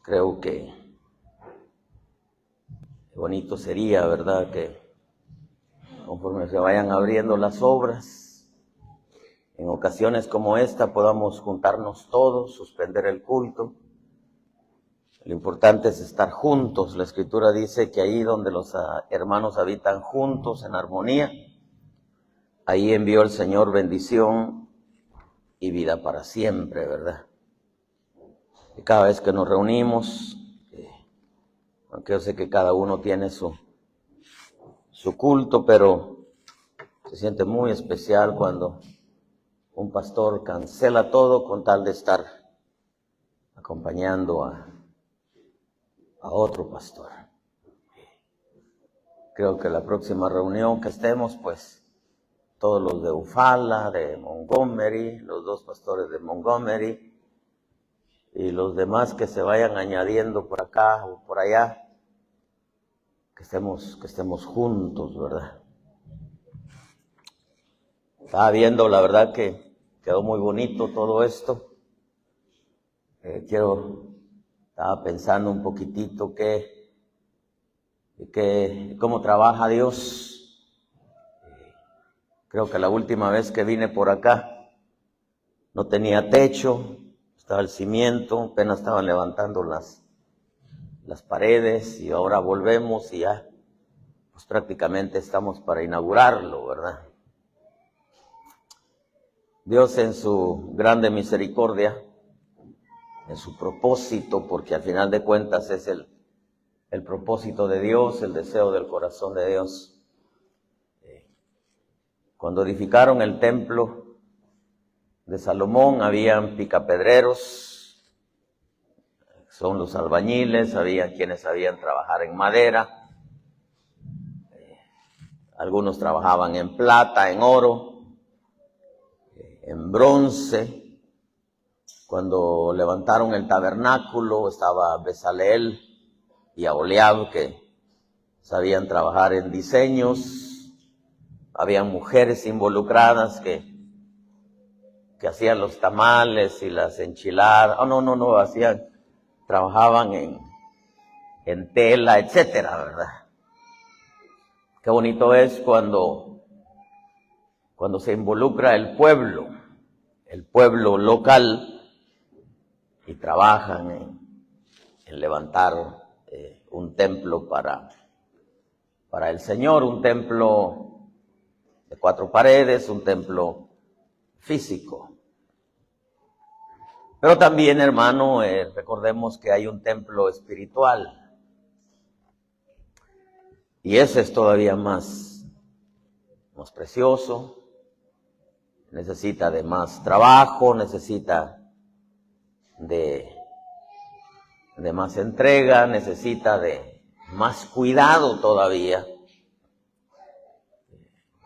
Creo que bonito sería, ¿verdad?, que conforme se vayan abriendo las obras, en ocasiones como esta podamos juntarnos todos, suspender el culto. Lo importante es estar juntos. La Escritura dice que ahí donde los hermanos habitan juntos en armonía, ahí envió el Señor bendición y vida para siempre, ¿verdad? Y cada vez que nos reunimos, aunque yo sé que cada uno tiene su culto, pero se siente muy especial cuando un pastor cancela todo con tal de estar acompañando a otro pastor. Creo que la próxima reunión que estemos, pues, todos los de Ufala, de Montgomery, los dos pastores de Montgomery, y los demás que se vayan añadiendo por acá o por allá, que estemos juntos, ¿verdad? Estaba viendo, la verdad que quedó muy bonito todo esto. Estaba pensando un poquitito cómo trabaja Dios. Creo que la última vez que vine por acá no tenía techo, estaba el cimiento, apenas estaban levantando las paredes, y ahora volvemos y ya pues prácticamente estamos para inaugurarlo, ¿verdad? Dios, en su grande misericordia, en su propósito, porque al final de cuentas es el propósito de Dios, el deseo del corazón de Dios. Cuando edificaron el templo de Salomón, habían picapedreros, son los albañiles, había quienes sabían trabajar en madera, algunos trabajaban en plata, en oro, en bronce. Cuando levantaron el tabernáculo estaba Bezaleel y Aholiab, que sabían trabajar en diseños. Habían mujeres involucradas que hacían los tamales y las enchiladas. Trabajaban en tela, etcétera, ¿verdad? Qué bonito es cuando se involucra el pueblo local, y trabajan en levantar un templo para el Señor, un templo de 4 paredes, un templo físico. Pero también, hermano, recordemos que hay un templo espiritual. Y ese es todavía más precioso, necesita de más trabajo, necesita de más entrega, necesita de más cuidado todavía,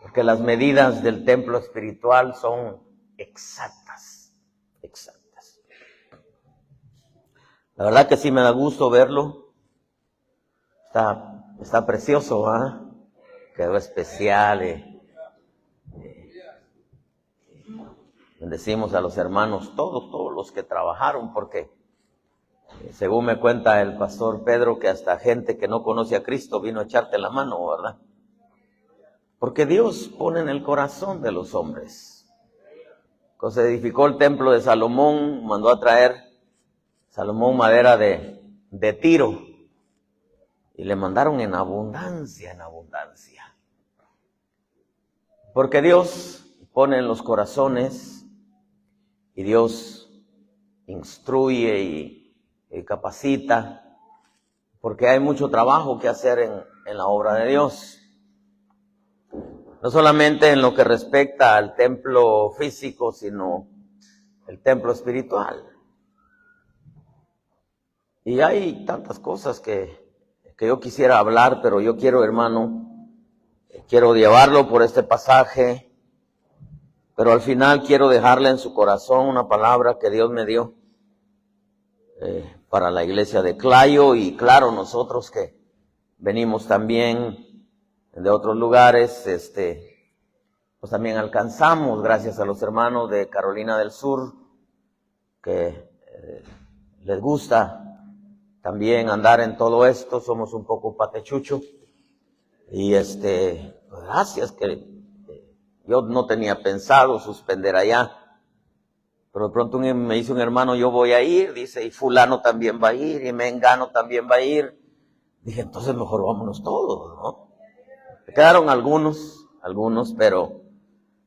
porque las medidas del templo espiritual son exactas. La verdad que sí me da gusto verlo. Está precioso, ¿ah? Quedó especial. Bendecimos a los hermanos, todos los que trabajaron, porque según me cuenta el pastor Pedro, que hasta gente que no conoce a Cristo vino a echarte la mano, ¿verdad? Porque Dios pone en el corazón de los hombres. Cuando se edificó el templo de Salomón, mandó a traer Salomón madera de Tiro, y le mandaron en abundancia. Porque Dios pone en los corazones, y Dios instruye y capacita, porque hay mucho trabajo que hacer en la obra de Dios. No solamente en lo que respecta al templo físico, sino el templo espiritual. Y hay tantas cosas que yo quisiera hablar, pero yo quiero, hermano, quiero llevarlo por este pasaje, pero al final quiero dejarle en su corazón una palabra que Dios me dio para la iglesia de Clayo, y claro, nosotros que venimos también de otros lugares, pues también alcanzamos, gracias a los hermanos de Carolina del Sur, que les gusta también andar en todo esto, somos un poco patechucho. Y pues gracias que yo no tenía pensado suspender allá. Pero de pronto me dice un hermano, yo voy a ir, dice, y fulano también va a ir, y mengano también va a ir. Dije, entonces mejor vámonos todos, ¿no? Quedaron algunos, pero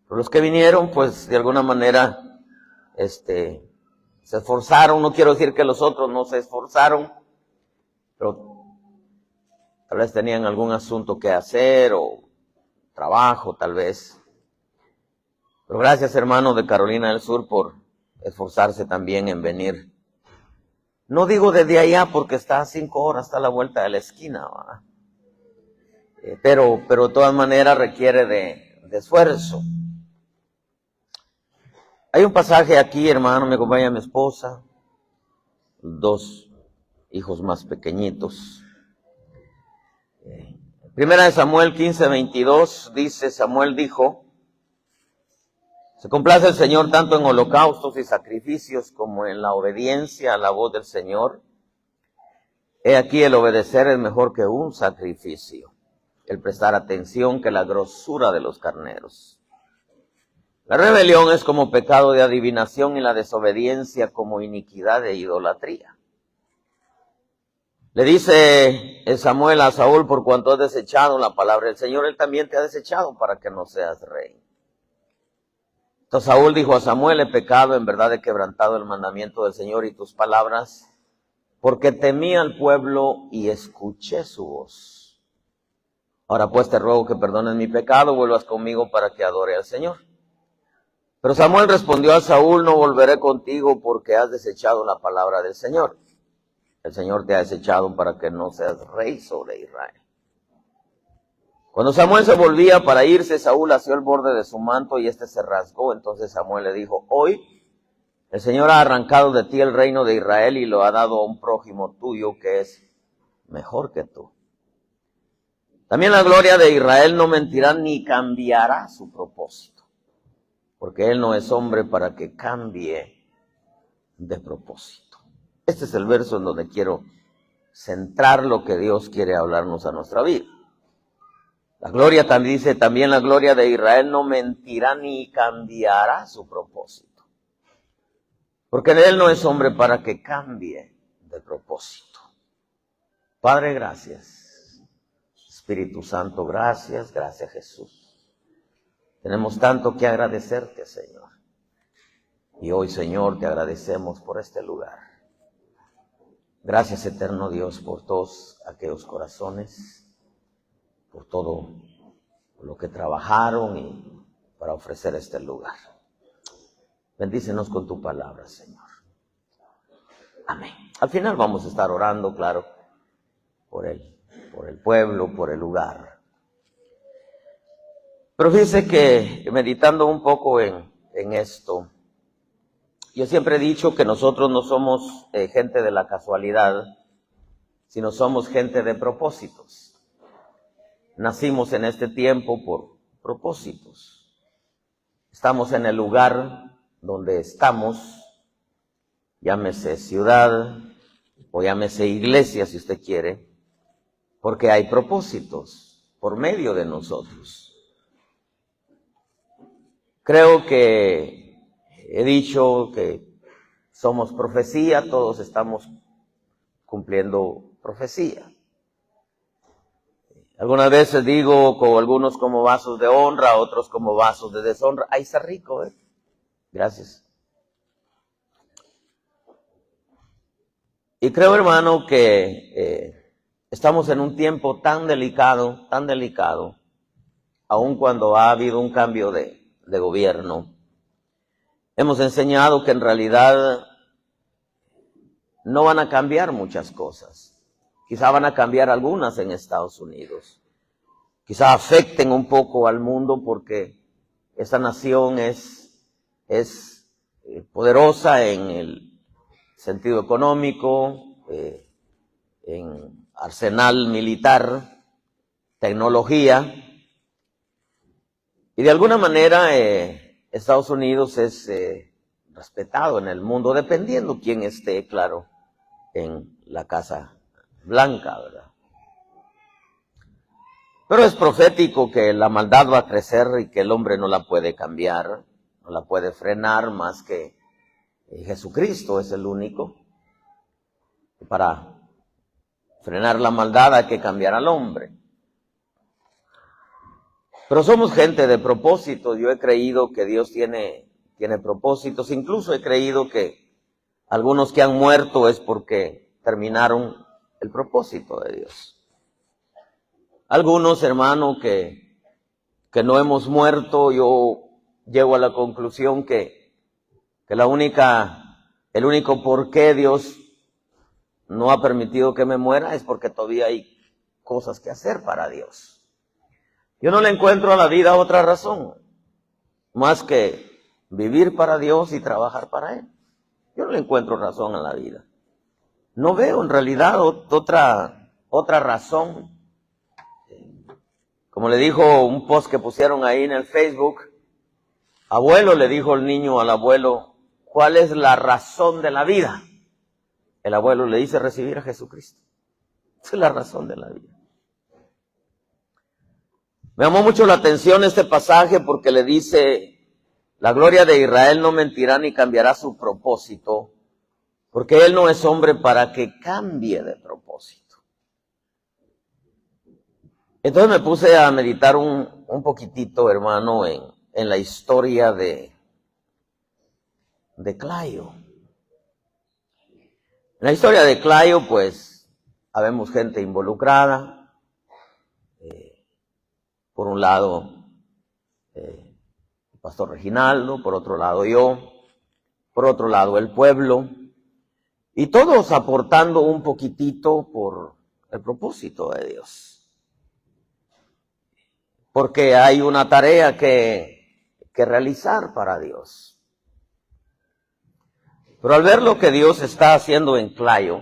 los que vinieron, pues de alguna manera, se esforzaron. No quiero decir que los otros no se esforzaron, pero tal vez tenían algún asunto que hacer o trabajo, tal vez. Pero gracias, hermano de Carolina del Sur, por esforzarse también en venir. No digo desde allá porque está a 5 horas, está a la vuelta de la esquina, ¿verdad? Pero de todas maneras requiere de esfuerzo. Hay un pasaje aquí, hermano, me acompaña mi esposa, 2 hijos más pequeñitos. Primera de Samuel 15:22 dice, Samuel dijo, se complace el Señor tanto en holocaustos y sacrificios como en la obediencia a la voz del Señor. He aquí el obedecer es mejor que un sacrificio, el prestar atención que la grosura de los carneros. La rebelión es como pecado de adivinación y la desobediencia como iniquidad e idolatría. Le dice Samuel a Saúl, por cuanto has desechado la palabra del Señor, Él también te ha desechado para que no seas rey. Entonces Saúl dijo a Samuel, he pecado, en verdad he quebrantado el mandamiento del Señor y tus palabras, porque temí al pueblo y escuché su voz. Ahora pues te ruego que perdones mi pecado, vuelvas conmigo para que adore al Señor. Pero Samuel respondió a Saúl, no volveré contigo porque has desechado la palabra del Señor. El Señor te ha desechado para que no seas rey sobre Israel. Cuando Samuel se volvía para irse, Saúl asió el borde de su manto y se rasgó. Entonces Samuel le dijo, hoy el Señor ha arrancado de ti el reino de Israel y lo ha dado a un prójimo tuyo que es mejor que tú. También la gloria de Israel no mentirá ni cambiará su propósito, porque él no es hombre para que cambie de propósito. Este es el verso en donde quiero centrar lo que Dios quiere hablarnos a nuestra vida. La gloria también dice, también la gloria de Israel no mentirá ni cambiará su propósito, porque él no es hombre para que cambie de propósito. Padre, gracias. Espíritu Santo, gracias, gracias Jesús. Tenemos tanto que agradecerte, Señor. Y hoy, Señor, te agradecemos por este lugar. Gracias, eterno Dios, por todos aquellos corazones, por todo lo que trabajaron y para ofrecer este lugar. Bendícenos con tu palabra, Señor. Amén. Al final vamos a estar orando, claro, por el pueblo, por el lugar. Pero fíjese que meditando un poco en esto, yo siempre he dicho que nosotros no somos gente de la casualidad, sino somos gente de propósitos. Nacimos en este tiempo por propósitos. Estamos en el lugar donde estamos, llámese ciudad o llámese iglesia si usted quiere, porque hay propósitos por medio de nosotros. Creo que he dicho que somos profecía, todos estamos cumpliendo profecía. Algunas veces digo con algunos como vasos de honra, otros como vasos de deshonra. Ahí está rico, ¿eh? Gracias. Y creo, hermano, que estamos en un tiempo tan delicado, aun cuando ha habido un cambio de gobierno. Hemos enseñado que en realidad no van a cambiar muchas cosas. Quizá van a cambiar algunas en Estados Unidos. Quizá afecten un poco al mundo porque esta nación es poderosa en el sentido económico, en arsenal militar, tecnología. Y de alguna manera Estados Unidos es respetado en el mundo, dependiendo quién esté, claro, en la Casa Blanca, ¿verdad? Pero es profético que la maldad va a crecer y que el hombre no la puede cambiar, no la puede frenar más que Jesucristo es el único. Para frenar la maldad hay que cambiar al hombre. Pero somos gente de propósito. Yo he creído que Dios tiene propósitos. Incluso he creído que algunos que han muerto es porque terminaron el propósito de Dios. Algunos, hermano, que no hemos muerto, yo llego a la conclusión que el único por qué Dios no ha permitido que me muera es porque todavía hay cosas que hacer para Dios. Yo no le encuentro a la vida otra razón, más que vivir para Dios y trabajar para Él. Yo no le encuentro razón a la vida. No veo en realidad otra razón. Como le dijo un post que pusieron ahí en el Facebook, abuelo, le dijo el niño al abuelo, ¿cuál es la razón de la vida? El abuelo le dice recibir a Jesucristo. Esa es la razón de la vida. Me llamó mucho la atención este pasaje porque le dice, la gloria de Israel no mentirá ni cambiará su propósito, porque él no es hombre para que cambie de propósito. Entonces me puse a meditar un poquitito, hermano, en la historia de Clayo. En la historia de Clayo, pues, habemos gente involucrada. Por un lado, el pastor Reginaldo, por otro lado yo, por otro lado el pueblo, y todos aportando un poquitito por el propósito de Dios. Porque hay una tarea que realizar para Dios. Pero al ver lo que Dios está haciendo en Clayo,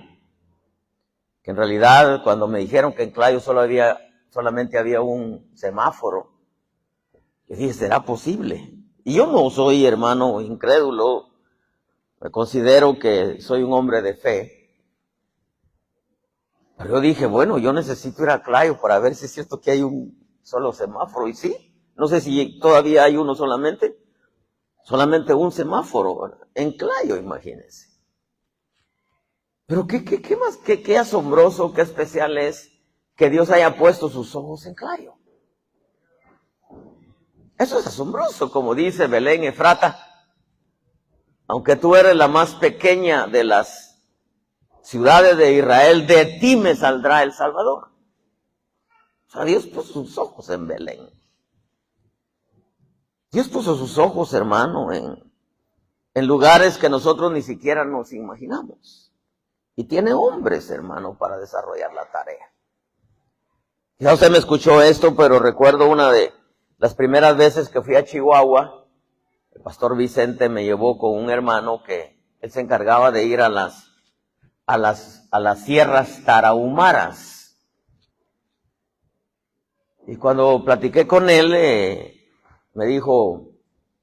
que en realidad cuando me dijeron que en Clayo solamente había un semáforo, yo dije, ¿será posible? Y yo no soy, hermano, incrédulo, me considero que soy un hombre de fe. Pero yo dije, bueno, yo necesito ir a Clayo para ver si es cierto que hay un solo semáforo, y sí, no sé si todavía hay uno solamente un semáforo en Clayo, imagínense. Pero qué más, qué asombroso, qué especial es que Dios haya puesto sus ojos en Clayo. Eso es asombroso, como dice Belén Efrata, aunque tú eres la más pequeña de las ciudades de Israel, de ti me saldrá el Salvador. O sea, Dios puso sus ojos en Belén. Dios puso sus ojos, hermano, en lugares que nosotros ni siquiera nos imaginamos. Y tiene hombres, hermano, para desarrollar la tarea. Ya usted me escuchó esto, pero recuerdo una de las primeras veces que fui a Chihuahua, el pastor Vicente me llevó con un hermano que él se encargaba de ir a las sierras tarahumaras. Y cuando platiqué con él, me dijo,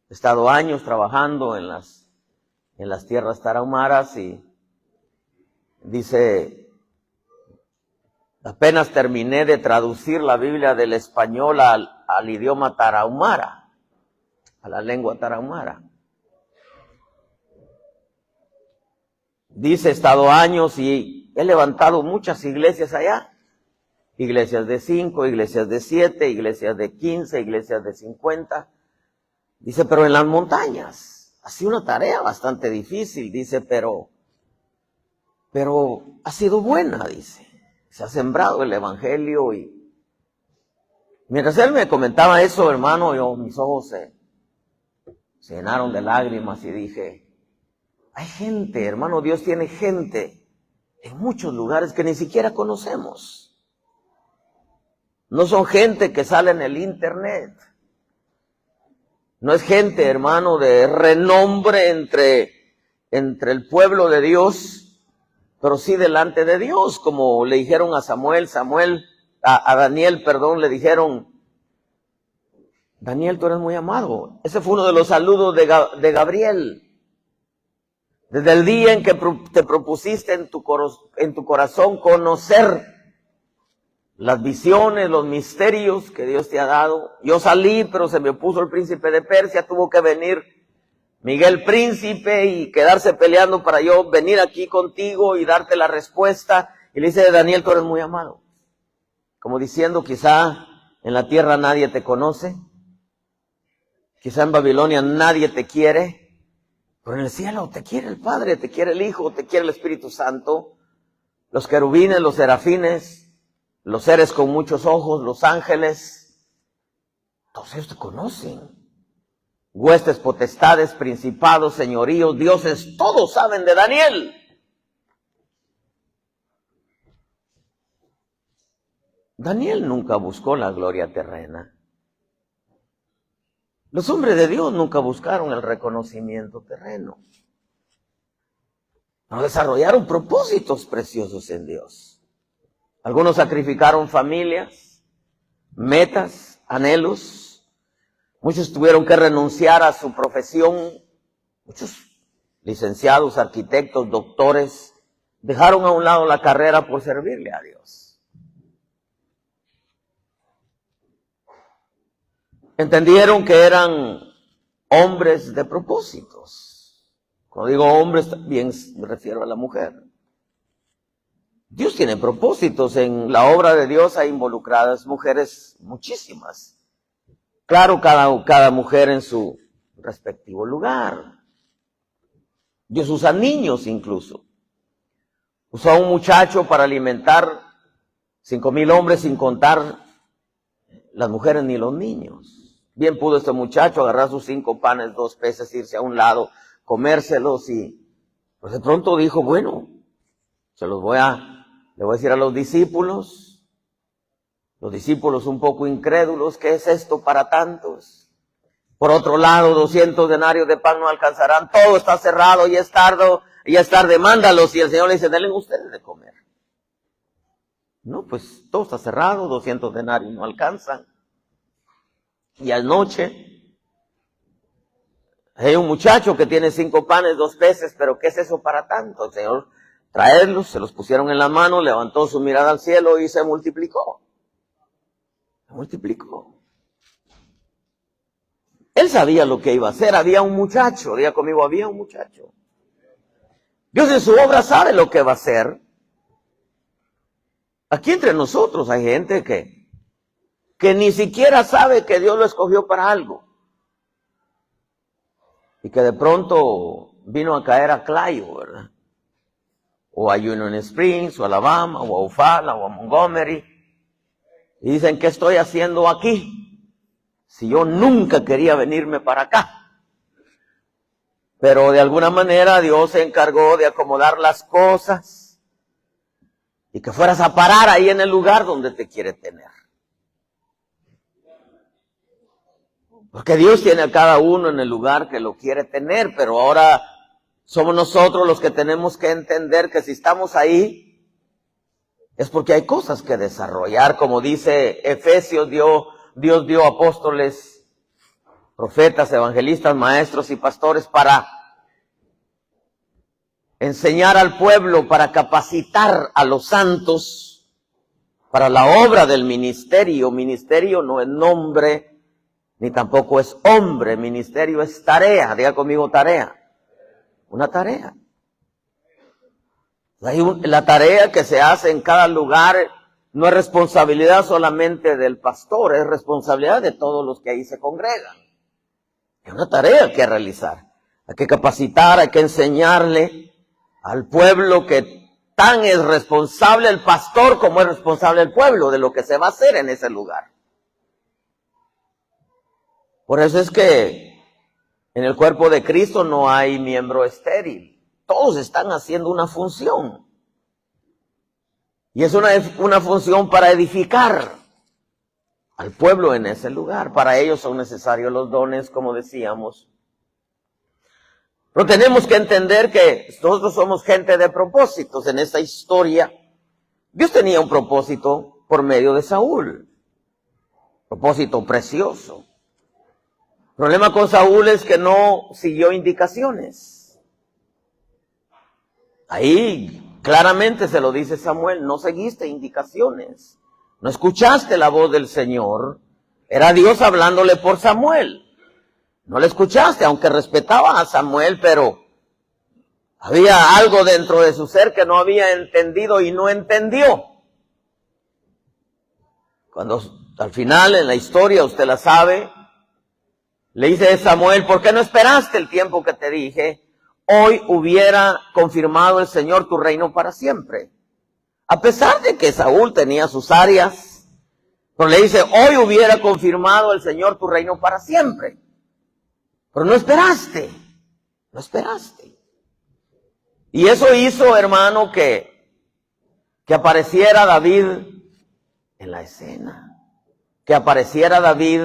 he estado años trabajando en las tierras tarahumaras y dice, apenas terminé de traducir la Biblia del español al idioma tarahumara, a la lengua tarahumara. Dice, he estado años y he levantado muchas iglesias allá. Iglesias de 5, iglesias de 7, iglesias de 15, iglesias de 50. Dice, pero en las montañas. Ha sido una tarea bastante difícil, dice, pero ha sido buena, dice. Se ha sembrado el evangelio y mientras él me comentaba eso, hermano, mis ojos se llenaron de lágrimas y dije, hay gente, hermano, Dios tiene gente en muchos lugares que ni siquiera conocemos. No son gente que sale en el internet. No es gente, hermano, de renombre entre el pueblo de Dios, pero sí delante de Dios, como le dijeron a a Daniel, le dijeron, Daniel, tú eres muy amado. Ese fue uno de los saludos de Gabriel. Desde el día en que te propusiste en tu corazón conocer las visiones, los misterios que Dios te ha dado. Yo salí, pero se me opuso el príncipe de Persia, tuvo que venir Miguel Príncipe y quedarse peleando para yo venir aquí contigo y darte la respuesta. Y le dice, Daniel, tú eres muy amado. Como diciendo, quizá en la tierra nadie te conoce, quizá en Babilonia nadie te quiere, pero en el cielo te quiere el Padre, te quiere el Hijo, te quiere el Espíritu Santo, los querubines, los serafines, los seres con muchos ojos, los ángeles, todos ellos te conocen. Huestes, potestades, principados, señoríos, dioses, todos saben de Daniel. Daniel nunca buscó la gloria terrena. Los hombres de Dios nunca buscaron el reconocimiento terreno. No desarrollaron propósitos preciosos en Dios. Algunos sacrificaron familias, metas, anhelos. Muchos tuvieron que renunciar a su profesión. Muchos licenciados, arquitectos, doctores, dejaron a un lado la carrera por servirle a Dios. Entendieron que eran hombres de propósitos. Cuando digo hombres, también me refiero a la mujer. Dios tiene propósitos. En la obra de Dios hay involucradas mujeres muchísimas. Claro, cada mujer en su respectivo lugar. Dios usa niños incluso. Usó a un muchacho para alimentar 5,000 hombres sin contar las mujeres ni los niños. Bien pudo este muchacho agarrar sus 5 panes, 2 peces, irse a un lado, comérselos y pues de pronto dijo, bueno, le voy a decir a los discípulos un poco incrédulos, ¿qué es esto para tantos? Por otro lado, 200 denarios de pan no alcanzarán, todo está cerrado y es tarde, mándalos. Y el Señor le dice, denle ustedes de comer. No, pues todo está cerrado, 200 denarios no alcanzan. Y anoche, hay un muchacho que tiene 5 panes, 2 peces, pero ¿qué es eso para tanto? El Señor traerlos, se los pusieron en la mano, levantó su mirada al cielo y se multiplicó. Se multiplicó. Él sabía lo que iba a hacer, había un muchacho, diga conmigo, había un muchacho. Dios en su obra sabe lo que va a hacer. Aquí entre nosotros hay gente que ni siquiera sabe que Dios lo escogió para algo. Y que de pronto vino a caer a Clio, ¿verdad? O a Union Springs, o a Alabama, o a Eufaula, o a Montgomery. Y dicen, ¿qué estoy haciendo aquí? Si yo nunca quería venirme para acá. Pero de alguna manera Dios se encargó de acomodar las cosas y que fueras a parar ahí en el lugar donde te quiere tener. Porque Dios tiene a cada uno en el lugar que lo quiere tener, pero ahora somos nosotros los que tenemos que entender que si estamos ahí, es porque hay cosas que desarrollar. Como dice Efesios, Dios dio apóstoles, profetas, evangelistas, maestros y pastores para enseñar al pueblo, para capacitar a los santos para la obra del ministerio. Ministerio no es nombre, ni tampoco es hombre. Ministerio es tarea. Diga conmigo tarea. Una tarea. La tarea que se hace en cada lugar no es responsabilidad solamente del pastor, es responsabilidad de todos los que ahí se congregan. Es una tarea que realizar. Hay que capacitar, hay que enseñarle al pueblo que tan es responsable el pastor como es responsable el pueblo de lo que se va a hacer en ese lugar. Por eso es que en el cuerpo de Cristo no hay miembro estéril. Todos están haciendo una función. Y es una función para edificar al pueblo en ese lugar. Para ello son necesarios los dones, como decíamos. Pero tenemos que entender que nosotros somos gente de propósitos en esta historia. Dios tenía un propósito por medio de Saúl. Propósito precioso. El problema con Saúl es que no siguió indicaciones. Ahí claramente se lo dice Samuel, no seguiste indicaciones, no escuchaste la voz del Señor, era Dios hablándole por Samuel. No le escuchaste, aunque respetaba a Samuel, pero había algo dentro de su ser que no había entendido y no entendió. Cuando al final en la historia, usted la sabe, le dice Samuel, ¿por qué no esperaste el tiempo que te dije? Hoy hubiera confirmado el Señor tu reino para siempre. A pesar de que Saúl tenía sus áreas, pero le dice, hoy hubiera confirmado el Señor tu reino para siempre. Pero no esperaste, no esperaste. Y eso hizo, hermano, que apareciera David en la escena, que apareciera David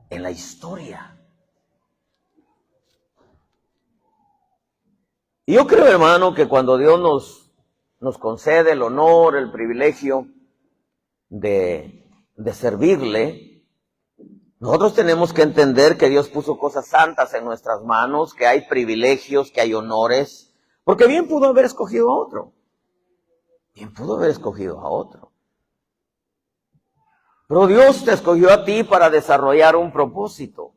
en la historia. Y yo creo, hermano, que cuando Dios nos concede el honor, el privilegio de servirle, nosotros tenemos que entender que Dios puso cosas santas en nuestras manos, que hay privilegios, que hay honores, porque bien pudo haber escogido a otro. Bien pudo haber escogido a otro. Pero Dios te escogió a ti para desarrollar un propósito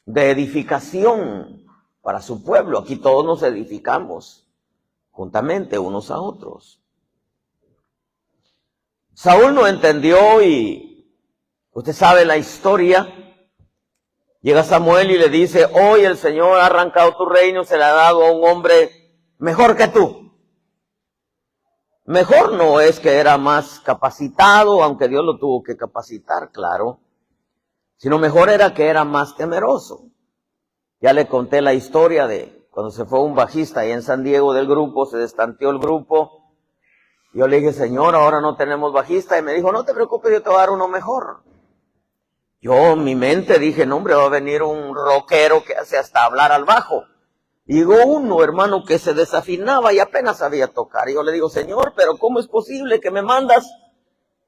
de edificación para su pueblo. Aquí todos nos edificamos juntamente unos a otros. Saúl no entendió y usted sabe la historia. Llega Samuel y le dice, hoy el Señor ha arrancado tu reino, se le ha dado a un hombre mejor que tú. Mejor no es que era más capacitado, aunque Dios lo tuvo que capacitar, claro, sino mejor era que era más temeroso. Ya le conté la historia de cuando se fue un bajista ahí en San Diego del grupo, se destanteó el grupo. Yo le dije, Señor, ahora no tenemos bajista. Y me dijo, no te preocupes, yo te voy a dar uno mejor. Yo en mi mente dije, no hombre, va a venir un rockero que hace hasta hablar al bajo. Y llegó uno, hermano, que se desafinaba y apenas sabía tocar. Y yo le digo, Señor, pero ¿cómo es posible que me mandas?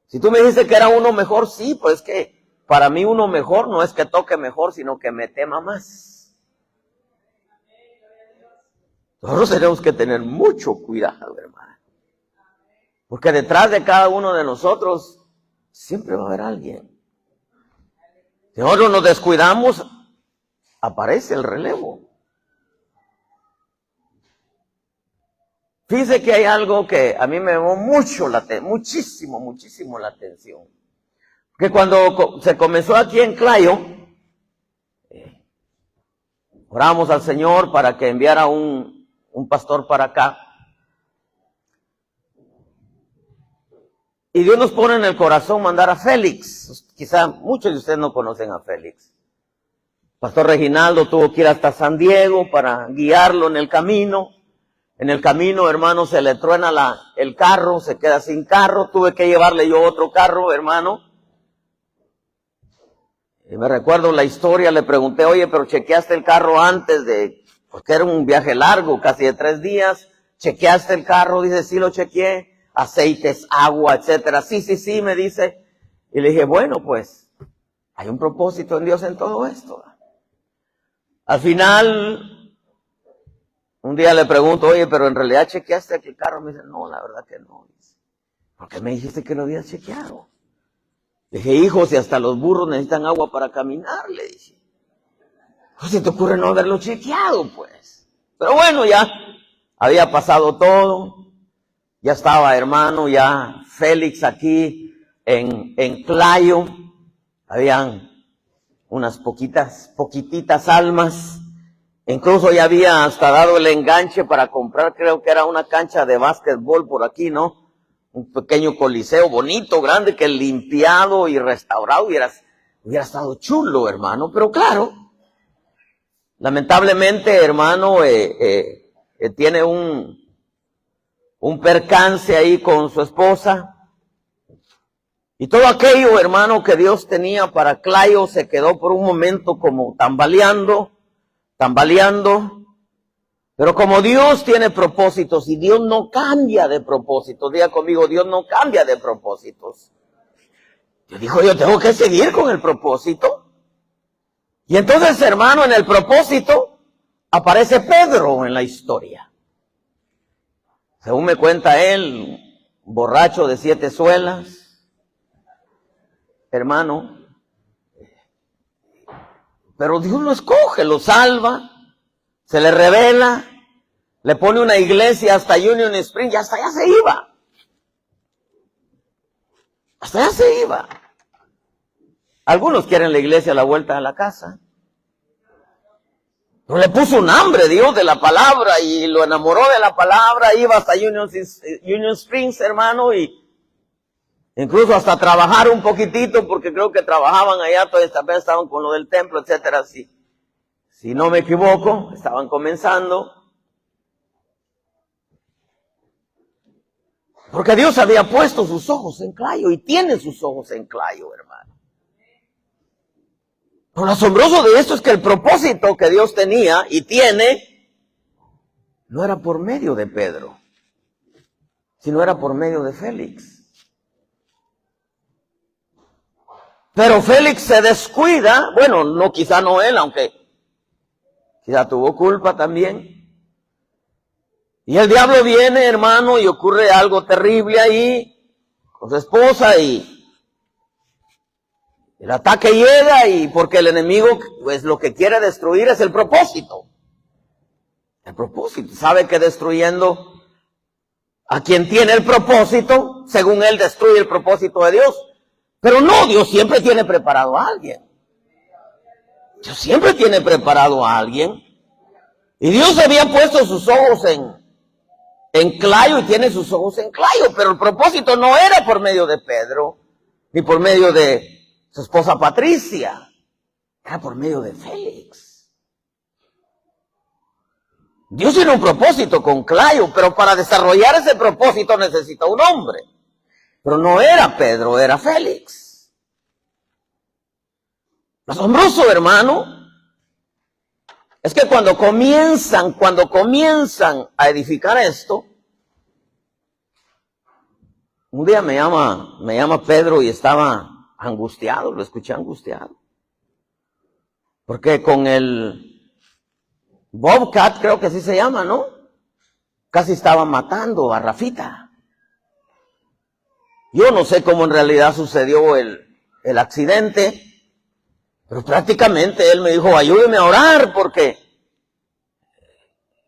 Si tú me dijiste que era uno mejor, sí, pues que para mí uno mejor no es que toque mejor, sino que me tema más. Nosotros tenemos que tener mucho cuidado, hermano. Porque detrás de cada uno de nosotros siempre va a haber alguien. Si nosotros nos descuidamos, aparece el relevo. Fíjese que hay algo que a mí me llamó muchísimo la atención. Que cuando se comenzó aquí en Clayo, oramos al Señor para que enviara un pastor para acá. Y Dios nos pone en el corazón mandar a Félix. Quizá muchos de ustedes no conocen a Félix. Pastor Reginaldo tuvo que ir hasta San Diego para guiarlo en el camino. En el camino, hermano, se le truena el carro, se queda sin carro. Tuve que llevarle yo otro carro, hermano. Y me recuerdo la historia, le pregunté, oye, pero chequeaste el carro antes porque era un viaje largo, casi de 3 días. ¿Chequeaste el carro? Dice, sí lo chequeé. Aceites, agua, etcétera. Sí, me dice. Y le dije, bueno, pues, hay un propósito en Dios en todo esto. Al final, un día le pregunto, oye, pero en realidad chequeaste aquel carro. Me dice, no, la verdad que no. ¿Por qué me dijiste que lo habías chequeado? Le dije, hijo, si hasta los burros necesitan agua para caminar, le dije. ¿Cómo se te ocurre no haberlo chequeado, pues? Pero bueno, ya había pasado todo. Ya estaba, hermano, ya Félix aquí en Clayo. Habían unas poquititas almas. Incluso ya había hasta dado el enganche para comprar, creo que era una cancha de básquetbol por aquí, ¿no? Un pequeño coliseo bonito, grande, que limpiado y restaurado hubiera estado chulo, hermano. Pero claro, lamentablemente, hermano, tiene un percance ahí con su esposa. Y todo aquello, hermano, que Dios tenía para Clayo se quedó por un momento como tambaleando. Pero como Dios tiene propósitos y Dios no cambia de propósitos, diga conmigo, Dios no cambia de propósitos. Yo digo, yo tengo que seguir con el propósito. Y entonces, hermano, en el propósito, aparece Pedro en la historia. Según me cuenta él, borracho de 7 suelas, hermano. Pero Dios lo escoge, lo salva, se le revela, le pone una iglesia hasta Union Spring y hasta allá se iba. Hasta allá se iba. Algunos quieren la iglesia a la vuelta de la casa. Pero le puso un hambre Dios de la palabra y lo enamoró de la palabra, iba hasta Union Springs, hermano, y incluso hasta trabajar un poquitito, porque creo que trabajaban allá, todavía también estaban con lo del templo, etcétera. Si no me equivoco, estaban comenzando. Porque Dios había puesto sus ojos en Clayo y tiene sus ojos en Clayo, hermano. Pero lo asombroso de esto es que el propósito que Dios tenía y tiene no era por medio de Pedro, sino era por medio de Félix. Pero Félix se descuida, bueno, no, quizá no él, aunque quizá tuvo culpa también. Y el diablo viene, hermano, y ocurre algo terrible ahí con su esposa y el ataque llega y porque el enemigo, pues lo que quiere destruir es el propósito. El propósito. Sabe que destruyendo a quien tiene el propósito, según él destruye el propósito de Dios. Pero no, Dios siempre tiene preparado a alguien. Dios siempre tiene preparado a alguien. Y Dios había puesto sus ojos en Clayo y tiene sus ojos en Clayo, pero el propósito no era por medio de Pedro, ni por medio de su esposa Patricia, era por medio de Félix. Dios tiene un propósito con Clayo, pero para desarrollar ese propósito necesita un hombre. Pero no era Pedro, era Félix. Lo asombroso, hermano, es que cuando comienzan a edificar esto, un día me llama Pedro y estaba angustiado, lo escuché angustiado. Porque con el Bobcat, creo que así se llama, ¿no? Casi estaba matando a Rafita. Yo no sé cómo en realidad sucedió el accidente, pero prácticamente él me dijo, ayúdeme a orar, porque,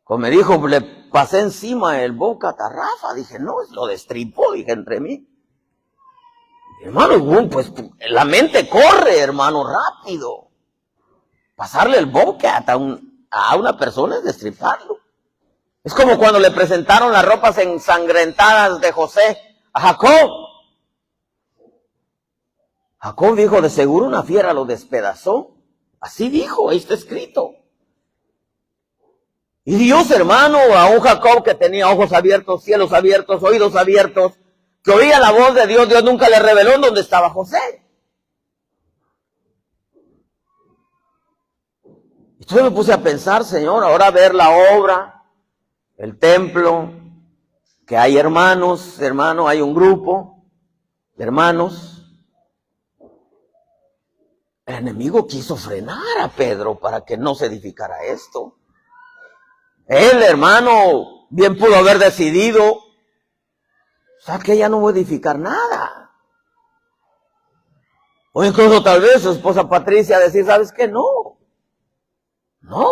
como me dijo, le pasé encima el Bobcat a Rafa. Dije, no, lo destripó, dije, entre mí. Hermano, pues la mente corre, hermano, rápido. Pasarle el Bobcat a una persona es destriparlo. Es como cuando le presentaron las ropas ensangrentadas de José a Jacob. Jacob dijo, de seguro una fiera lo despedazó. Así dijo, ahí está escrito. Y Dios, hermano, a un Jacob que tenía ojos abiertos, cielos abiertos, oídos abiertos, que oía la voz de Dios, Dios nunca le reveló en dónde estaba José. Entonces me puse a pensar, Señor, ahora ver la obra, el templo, que hay hermanos, hay un grupo de hermanos. El enemigo quiso frenar a Pedro para que no se edificara esto. Él, hermano, bien pudo haber decidido, o sea, que ella no va a edificar nada. O incluso tal vez su esposa Patricia decir, ¿sabes qué? No,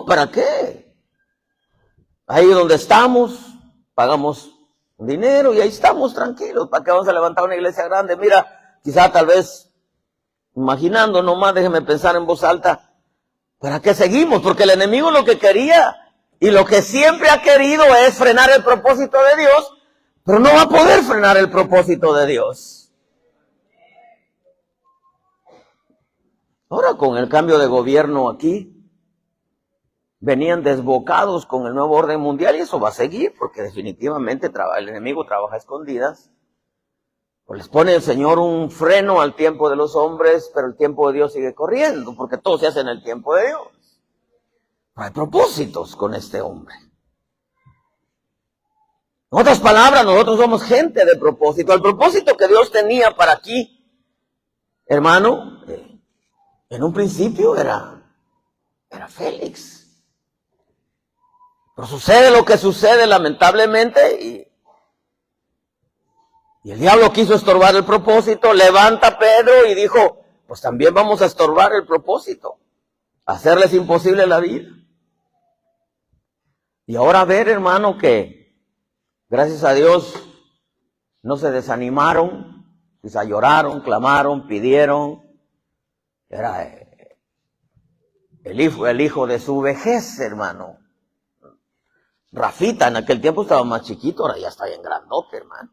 ¿para qué? Ahí donde estamos, pagamos dinero y ahí estamos tranquilos. ¿Para qué vamos a levantar una iglesia grande? Mira, quizá tal vez, imaginando nomás, déjeme pensar en voz alta, ¿para qué seguimos? Porque el enemigo lo que quería y lo que siempre ha querido es frenar el propósito de Dios, pero no va a poder frenar el propósito de Dios. Ahora con el cambio de gobierno aquí, venían desbocados con el nuevo orden mundial y eso va a seguir porque definitivamente el enemigo trabaja a escondidas. Pues les pone el Señor un freno al tiempo de los hombres, pero el tiempo de Dios sigue corriendo porque todo se hace en el tiempo de Dios. No hay propósitos con este hombre. En otras palabras, nosotros somos gente de propósito. El propósito que Dios tenía para aquí, hermano, en un principio era Félix. Pero sucede lo que sucede, lamentablemente, y el diablo quiso estorbar el propósito. Levanta a Pedro y dijo, pues también vamos a estorbar el propósito, hacerles imposible la vida. Y ahora ver, hermano, que gracias a Dios no se desanimaron, quizá lloraron, clamaron, pidieron. Era el hijo de su vejez, hermano. Rafita en aquel tiempo estaba más chiquito, ahora ya está bien grandote, hermano.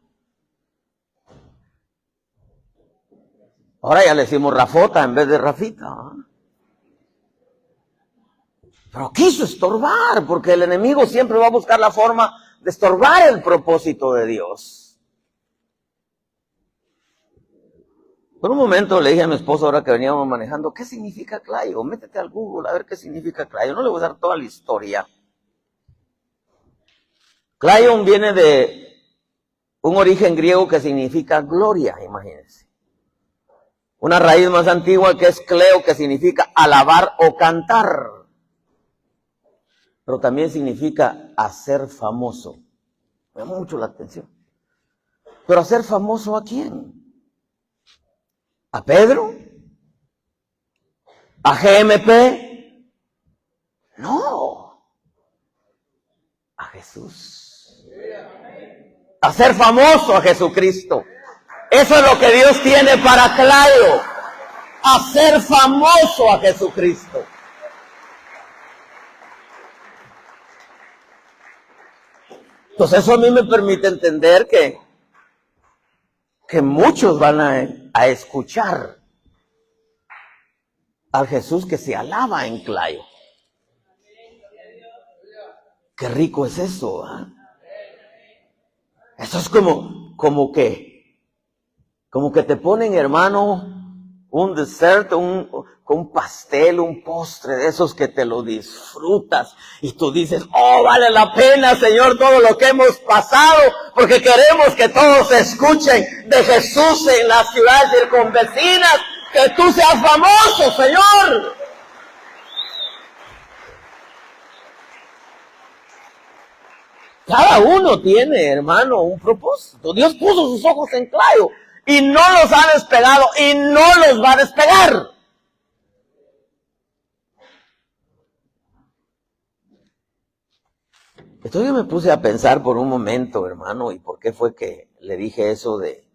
Ahora ya le decimos Rafota en vez de Rafita, ¿eh? Pero quiso estorbar, porque el enemigo siempre va a buscar la forma de estorbar el propósito de Dios. Por un momento le dije a mi esposo, ahora que veníamos manejando, ¿qué significa Clayo? Métete al Google a ver qué significa Clayo. No le voy a dar toda la historia. Clayon viene de un origen griego que significa gloria, imagínense. Una raíz más antigua que es cleo, que significa alabar o cantar. Pero también significa hacer famoso. Me llama mucho la atención. ¿Pero hacer famoso a quién? ¿A Pedro? ¿A GMP? No. A Jesús. Hacer famoso a Jesucristo. Eso es lo que Dios tiene para Clayo. Hacer famoso a Jesucristo. Entonces eso a mí me permite entender que muchos van a escuchar al Jesús que se alaba en Clayo. Qué rico es eso, ¿eh? Eso es como que te ponen, hermano, un dessert, un pastel, un postre de esos que te lo disfrutas y tú dices, oh, vale la pena, Señor, todo lo que hemos pasado, porque queremos que todos escuchen de Jesús en las ciudades circunvecinas, que tú seas famoso, Señor. Cada uno tiene, hermano, un propósito. Dios puso sus ojos en Clayo y no los ha despegado y no los va a despegar. Entonces yo me puse a pensar por un momento, hermano, y por qué fue que le dije eso de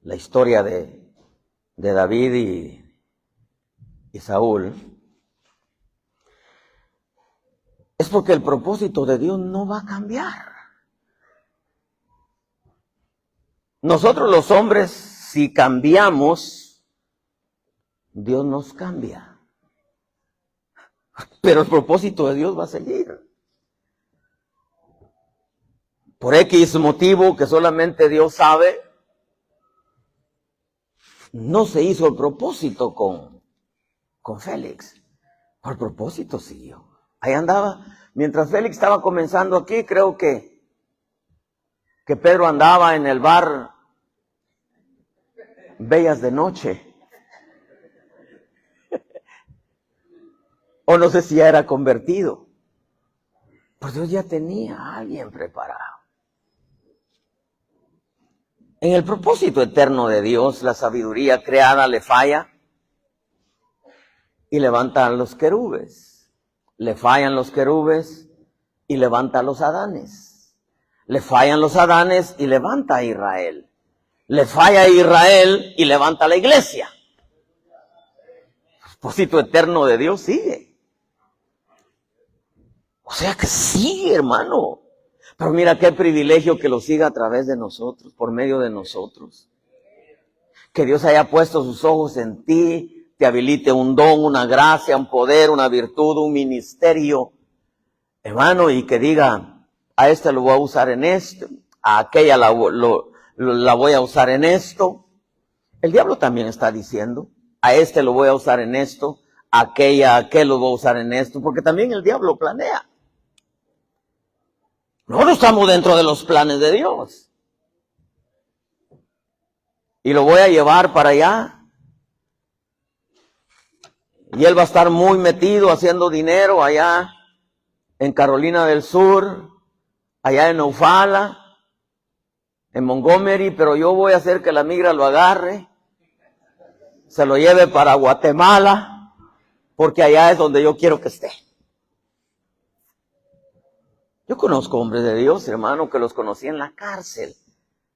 la historia de David y Saúl. Es porque el propósito de Dios no va a cambiar. Nosotros los hombres, si cambiamos, Dios nos cambia. Pero el propósito de Dios va a seguir. Por X motivo que solamente Dios sabe, no se hizo el propósito con Félix. Por propósito siguió. Ahí andaba. Mientras Félix estaba comenzando aquí, creo que Pedro andaba en el bar Bellas de Noche. O no sé si ya era convertido. Pues Dios ya tenía a alguien preparado. En el propósito eterno de Dios, la sabiduría creada le falla y levanta a los querubes. Le fallan los querubes y levanta a los Adanes. Le fallan los Adanes y levanta a Israel. Le falla a Israel y levanta a la iglesia. El propósito eterno de Dios sigue. O sea que sigue, hermano. Pero mira qué privilegio que lo siga a través de nosotros, por medio de nosotros. Que Dios haya puesto sus ojos en ti, te habilite un don, una gracia, un poder, una virtud, un ministerio, hermano, y que diga, a este lo voy a usar en esto, a aquella la voy a usar en esto. El diablo también está diciendo, a este lo voy a usar en esto, a aquel lo voy a usar en esto, porque también el diablo planea. Nosotros estamos dentro de los planes de Dios. Y lo voy a llevar para allá. Y él va a estar muy metido haciendo dinero allá en Carolina del Sur, allá en Eufala, en Montgomery, pero yo voy a hacer que la migra lo agarre, se lo lleve para Guatemala, porque allá es donde yo quiero que esté. Yo conozco hombres de Dios, hermano, que los conocí en la cárcel.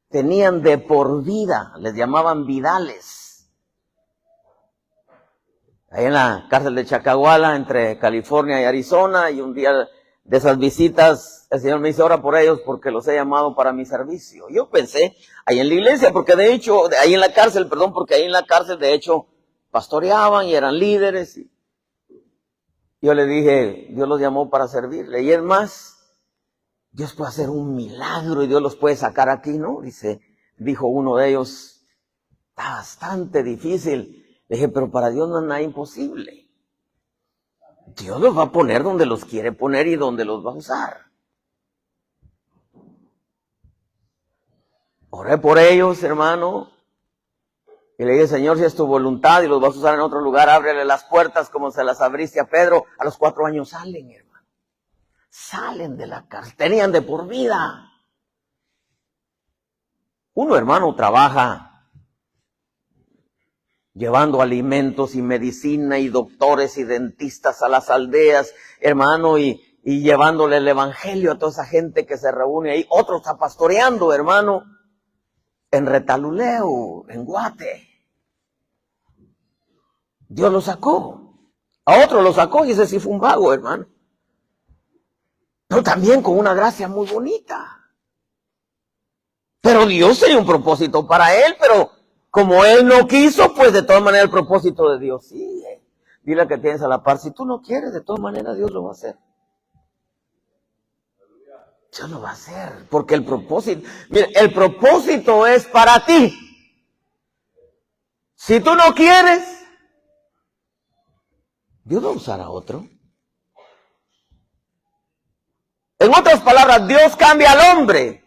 Tenían de por vida, les llamaban vidales. Ahí en la cárcel de Chacahuala, entre California y Arizona, y un día de esas visitas, el Señor me dice, ora por ellos porque los he llamado para mi servicio. Yo pensé, ahí en la iglesia, porque de hecho, ahí en la cárcel, perdón, porque ahí en la cárcel de hecho pastoreaban y eran líderes. Y yo le dije, Dios los llamó para servirle. Y es más, Dios puede hacer un milagro y Dios los puede sacar aquí, ¿no? Dijo uno de ellos, está bastante difícil. Le dije, pero para Dios no es nada imposible. Dios los va a poner donde los quiere poner y donde los va a usar. Oré por ellos, hermano, y le dije, Señor, si es tu voluntad y los vas a usar en otro lugar, ábrele las puertas como se las abriste a Pedro. A los 4 años salen, hermano. Salen de la cárcel, tenían de por vida. Uno, hermano, trabaja llevando alimentos y medicina y doctores y dentistas a las aldeas, hermano, y llevándole el evangelio a toda esa gente que se reúne ahí. Otro está pastoreando, hermano, en Retaluleu, en Guate. Dios lo sacó. A otro lo sacó y ese sí fue un vago, hermano. Pero también con una gracia muy bonita. Pero Dios tenía un propósito para él, pero como él no quiso, pues de todas maneras el propósito de Dios sigue. Dile que tienes a la par, si tú no quieres, de todas maneras Dios lo va a hacer. Dios lo va a hacer, porque el propósito, mire, el propósito es para ti. Si tú no quieres, Dios va a usar a otro. En otras palabras, Dios cambia al hombre,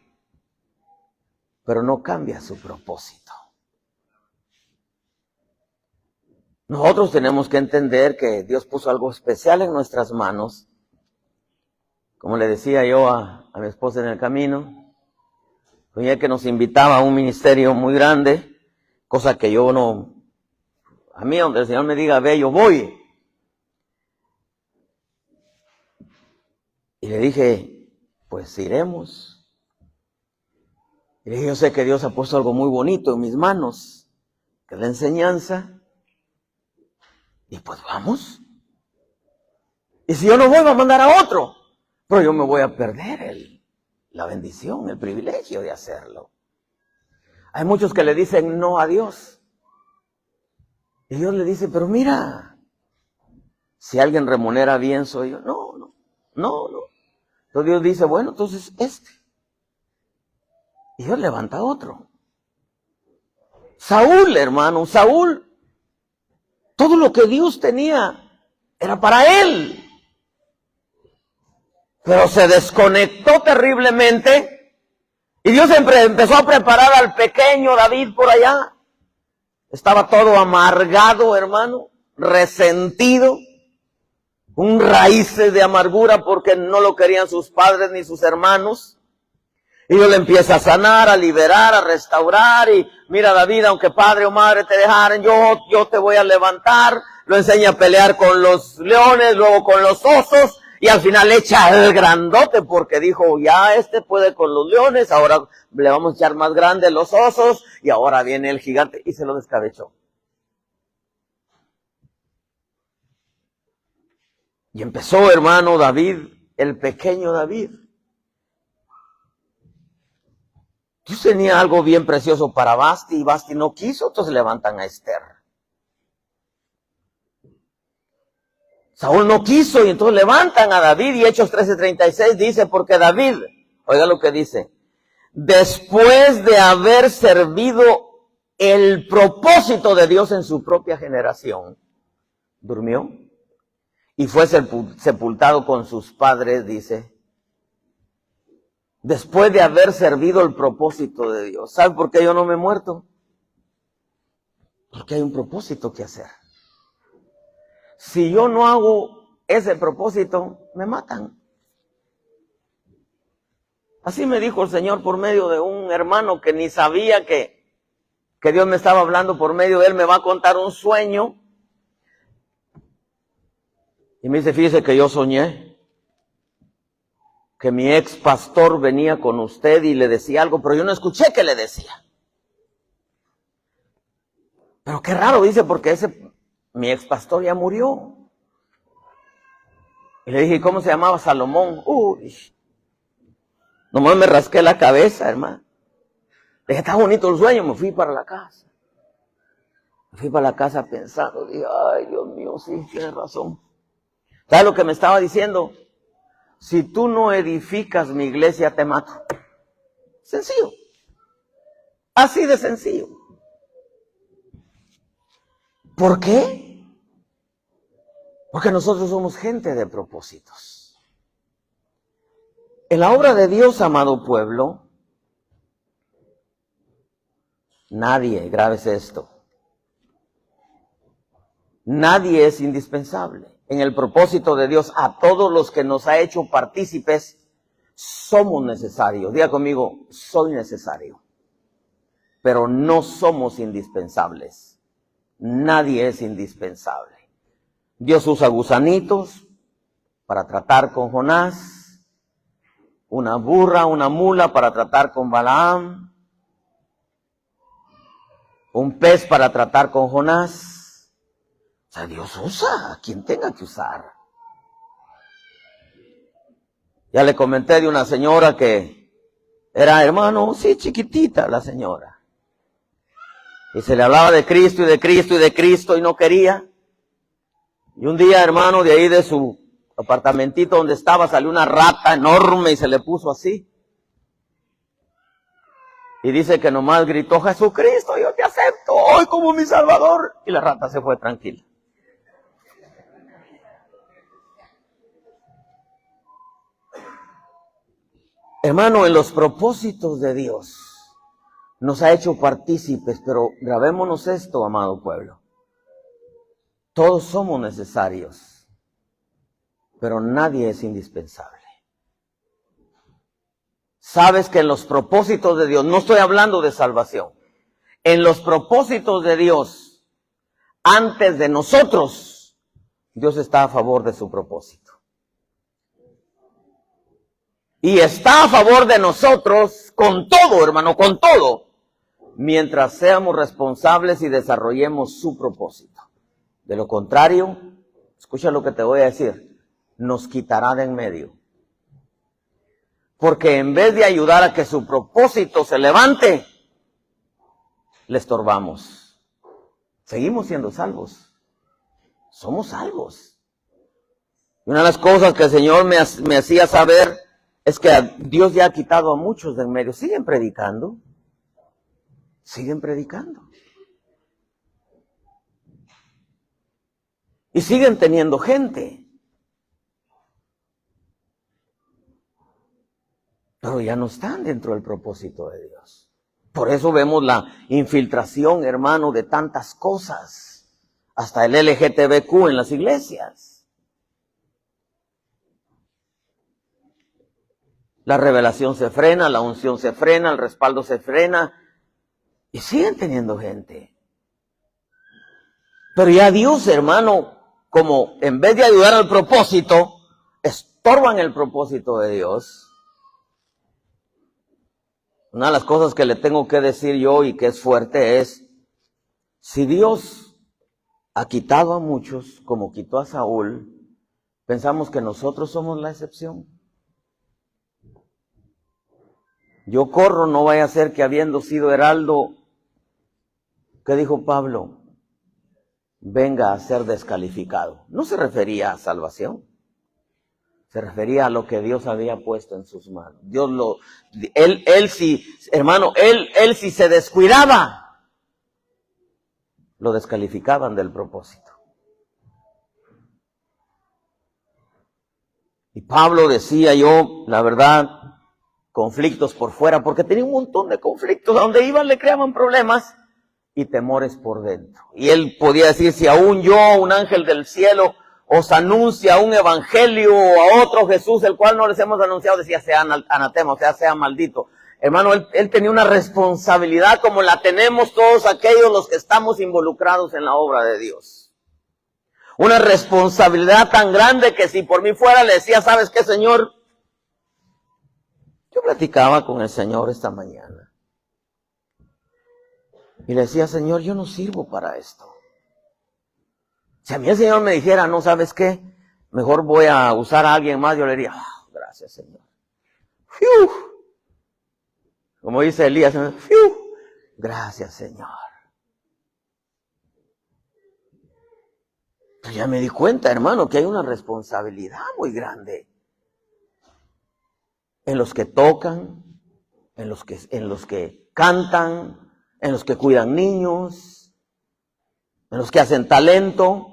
pero no cambia su propósito. Nosotros tenemos que entender que Dios puso algo especial en nuestras manos. Como le decía yo a mi esposa en el camino, oye, que nos invitaba a un ministerio muy grande, cosa que yo no, a mí donde el Señor me diga, ve, yo voy. Y le dije, pues iremos. Y le dije, yo sé que Dios ha puesto algo muy bonito en mis manos, que es la enseñanza. Y pues vamos. Y si yo no voy, va a mandar a otro. Pero yo me voy a perder la bendición, el privilegio de hacerlo. Hay muchos que le dicen no a Dios. Y Dios le dice, pero mira, si alguien remunera bien soy yo. No. Entonces Dios dice, bueno, entonces Y Dios levanta a otro. Saúl, hermano, todo lo que Dios tenía era para él. Pero se desconectó terriblemente y Dios empezó a preparar al pequeño David por allá. Estaba todo amargado, hermano, resentido, un raíces de amargura porque no lo querían sus padres ni sus hermanos. Y Dios le empieza a sanar, a liberar, a restaurar. Y mira, David, aunque padre o madre te dejaren, yo te voy a levantar. Lo enseña a pelear con los leones, luego con los osos. Y al final le echa el grandote porque dijo, ya puede con los leones, ahora le vamos a echar más grande los osos. Y ahora viene el gigante y se lo descabechó. Y empezó, hermano, David, el pequeño David. Dios tenía algo bien precioso para Basti y Basti no quiso, entonces levantan a Esther. Saúl no quiso y entonces levantan a David y Hechos 13:36 dice, porque David, oiga lo que dice, después de haber servido el propósito de Dios en su propia generación, durmió y fue sepultado con sus padres, dice, después de haber servido el propósito de Dios. ¿Sabe por qué yo no me he muerto? Porque hay un propósito que hacer. Si yo no hago ese propósito, me matan. Así me dijo el Señor por medio de un hermano que ni sabía que Dios me estaba hablando por medio de él. Me va a contar un sueño. Y me dice, fíjese que yo soñé que mi ex pastor venía con usted y le decía algo, pero yo no escuché qué le decía. Pero qué raro, dice, porque mi ex pastor ya murió. Y le dije, ¿cómo se llamaba? Salomón. Uy, nomás me rasqué la cabeza, hermano. Le dije, está bonito el sueño, me fui para la casa. Me fui para la casa pensando, dije, ay, Dios mío, sí, tienes razón. ¿Sabes lo que me estaba diciendo? Si tú no edificas mi iglesia, te mato. Sencillo. Así de sencillo. ¿Por qué? Porque nosotros somos gente de propósitos. En la obra de Dios, amado pueblo, nadie, grábese esto, nadie es indispensable. En el propósito de Dios, a todos los que nos ha hecho partícipes, somos necesarios. Diga conmigo, soy necesario. Pero no somos indispensables. Nadie es indispensable. Dios usa gusanitos para tratar con Jonás, una burra, una mula para tratar con Balaam, un pez para tratar con Jonás. O sea, Dios usa a quien tenga que usar. Ya le comenté de una señora que era, hermano, sí, chiquitita la señora. Y se le hablaba de Cristo y de Cristo y de Cristo y no quería. Y un día, hermano, de ahí de su apartamentito donde estaba salió una rata enorme y se le puso así. Y dice que nomás gritó, Jesucristo, yo te acepto hoy como mi Salvador. Y la rata se fue tranquila. Hermano, en los propósitos de Dios nos ha hecho partícipes, pero grabémonos esto, amado pueblo. Todos somos necesarios, pero nadie es indispensable. Sabes que en los propósitos de Dios, no estoy hablando de salvación, en los propósitos de Dios, antes de nosotros, Dios está a favor de su propósito. Y está a favor de nosotros con todo, hermano, con todo, mientras seamos responsables y desarrollemos su propósito. De lo contrario, escucha lo que te voy a decir, nos quitará de en medio. Porque en vez de ayudar a que su propósito se levante, le estorbamos. Seguimos siendo salvos. Somos salvos. Y una de las cosas que el Señor me hacía saber es que Dios ya ha quitado a muchos de en medio. Siguen predicando. Siguen predicando. Y siguen teniendo gente. Pero ya no están dentro del propósito de Dios. Por eso vemos la infiltración, hermano, de tantas cosas. Hasta el LGTBQ en las iglesias. La revelación se frena, la unción se frena, el respaldo se frena. Y siguen teniendo gente. Pero ya Dios, hermano, como en vez de ayudar al propósito, estorban el propósito de Dios. Una de las cosas que le tengo que decir yo y que es fuerte es, si Dios ha quitado a muchos, como quitó a Saúl, pensamos que nosotros somos la excepción. Yo corro, no vaya a ser que habiendo sido heraldo, ¿qué dijo Pablo? Venga a ser descalificado. No se refería a salvación. Se refería a lo que Dios había puesto en sus manos. Él sí, hermano, él si se descuidaba, lo descalificaban del propósito. Y Pablo decía, yo, la verdad, conflictos por fuera, porque tenía un montón de conflictos. A donde iban le creaban problemas y temores por dentro. Y él podía decir, si aún yo, un ángel del cielo, os anuncia un evangelio a otro Jesús, el cual no les hemos anunciado, decía sea anatema, o sea maldito. Hermano, él tenía una responsabilidad como la tenemos todos aquellos los que estamos involucrados en la obra de Dios. Una responsabilidad tan grande que si por mí fuera le decía, ¿sabes qué, Señor? Yo platicaba con el Señor esta mañana. Y le decía, Señor, yo no sirvo para esto. Si a mí el Señor me dijera, no, ¿sabes qué? Mejor voy a usar a alguien más, yo le diría, gracias, Señor. ¡Fiu! Como dice Elías, ¡fiu! Gracias, Señor. Pero ya me di cuenta, hermano, que hay una responsabilidad muy grande en los que tocan, en los que cantan, en los que cuidan niños, en los que hacen talento.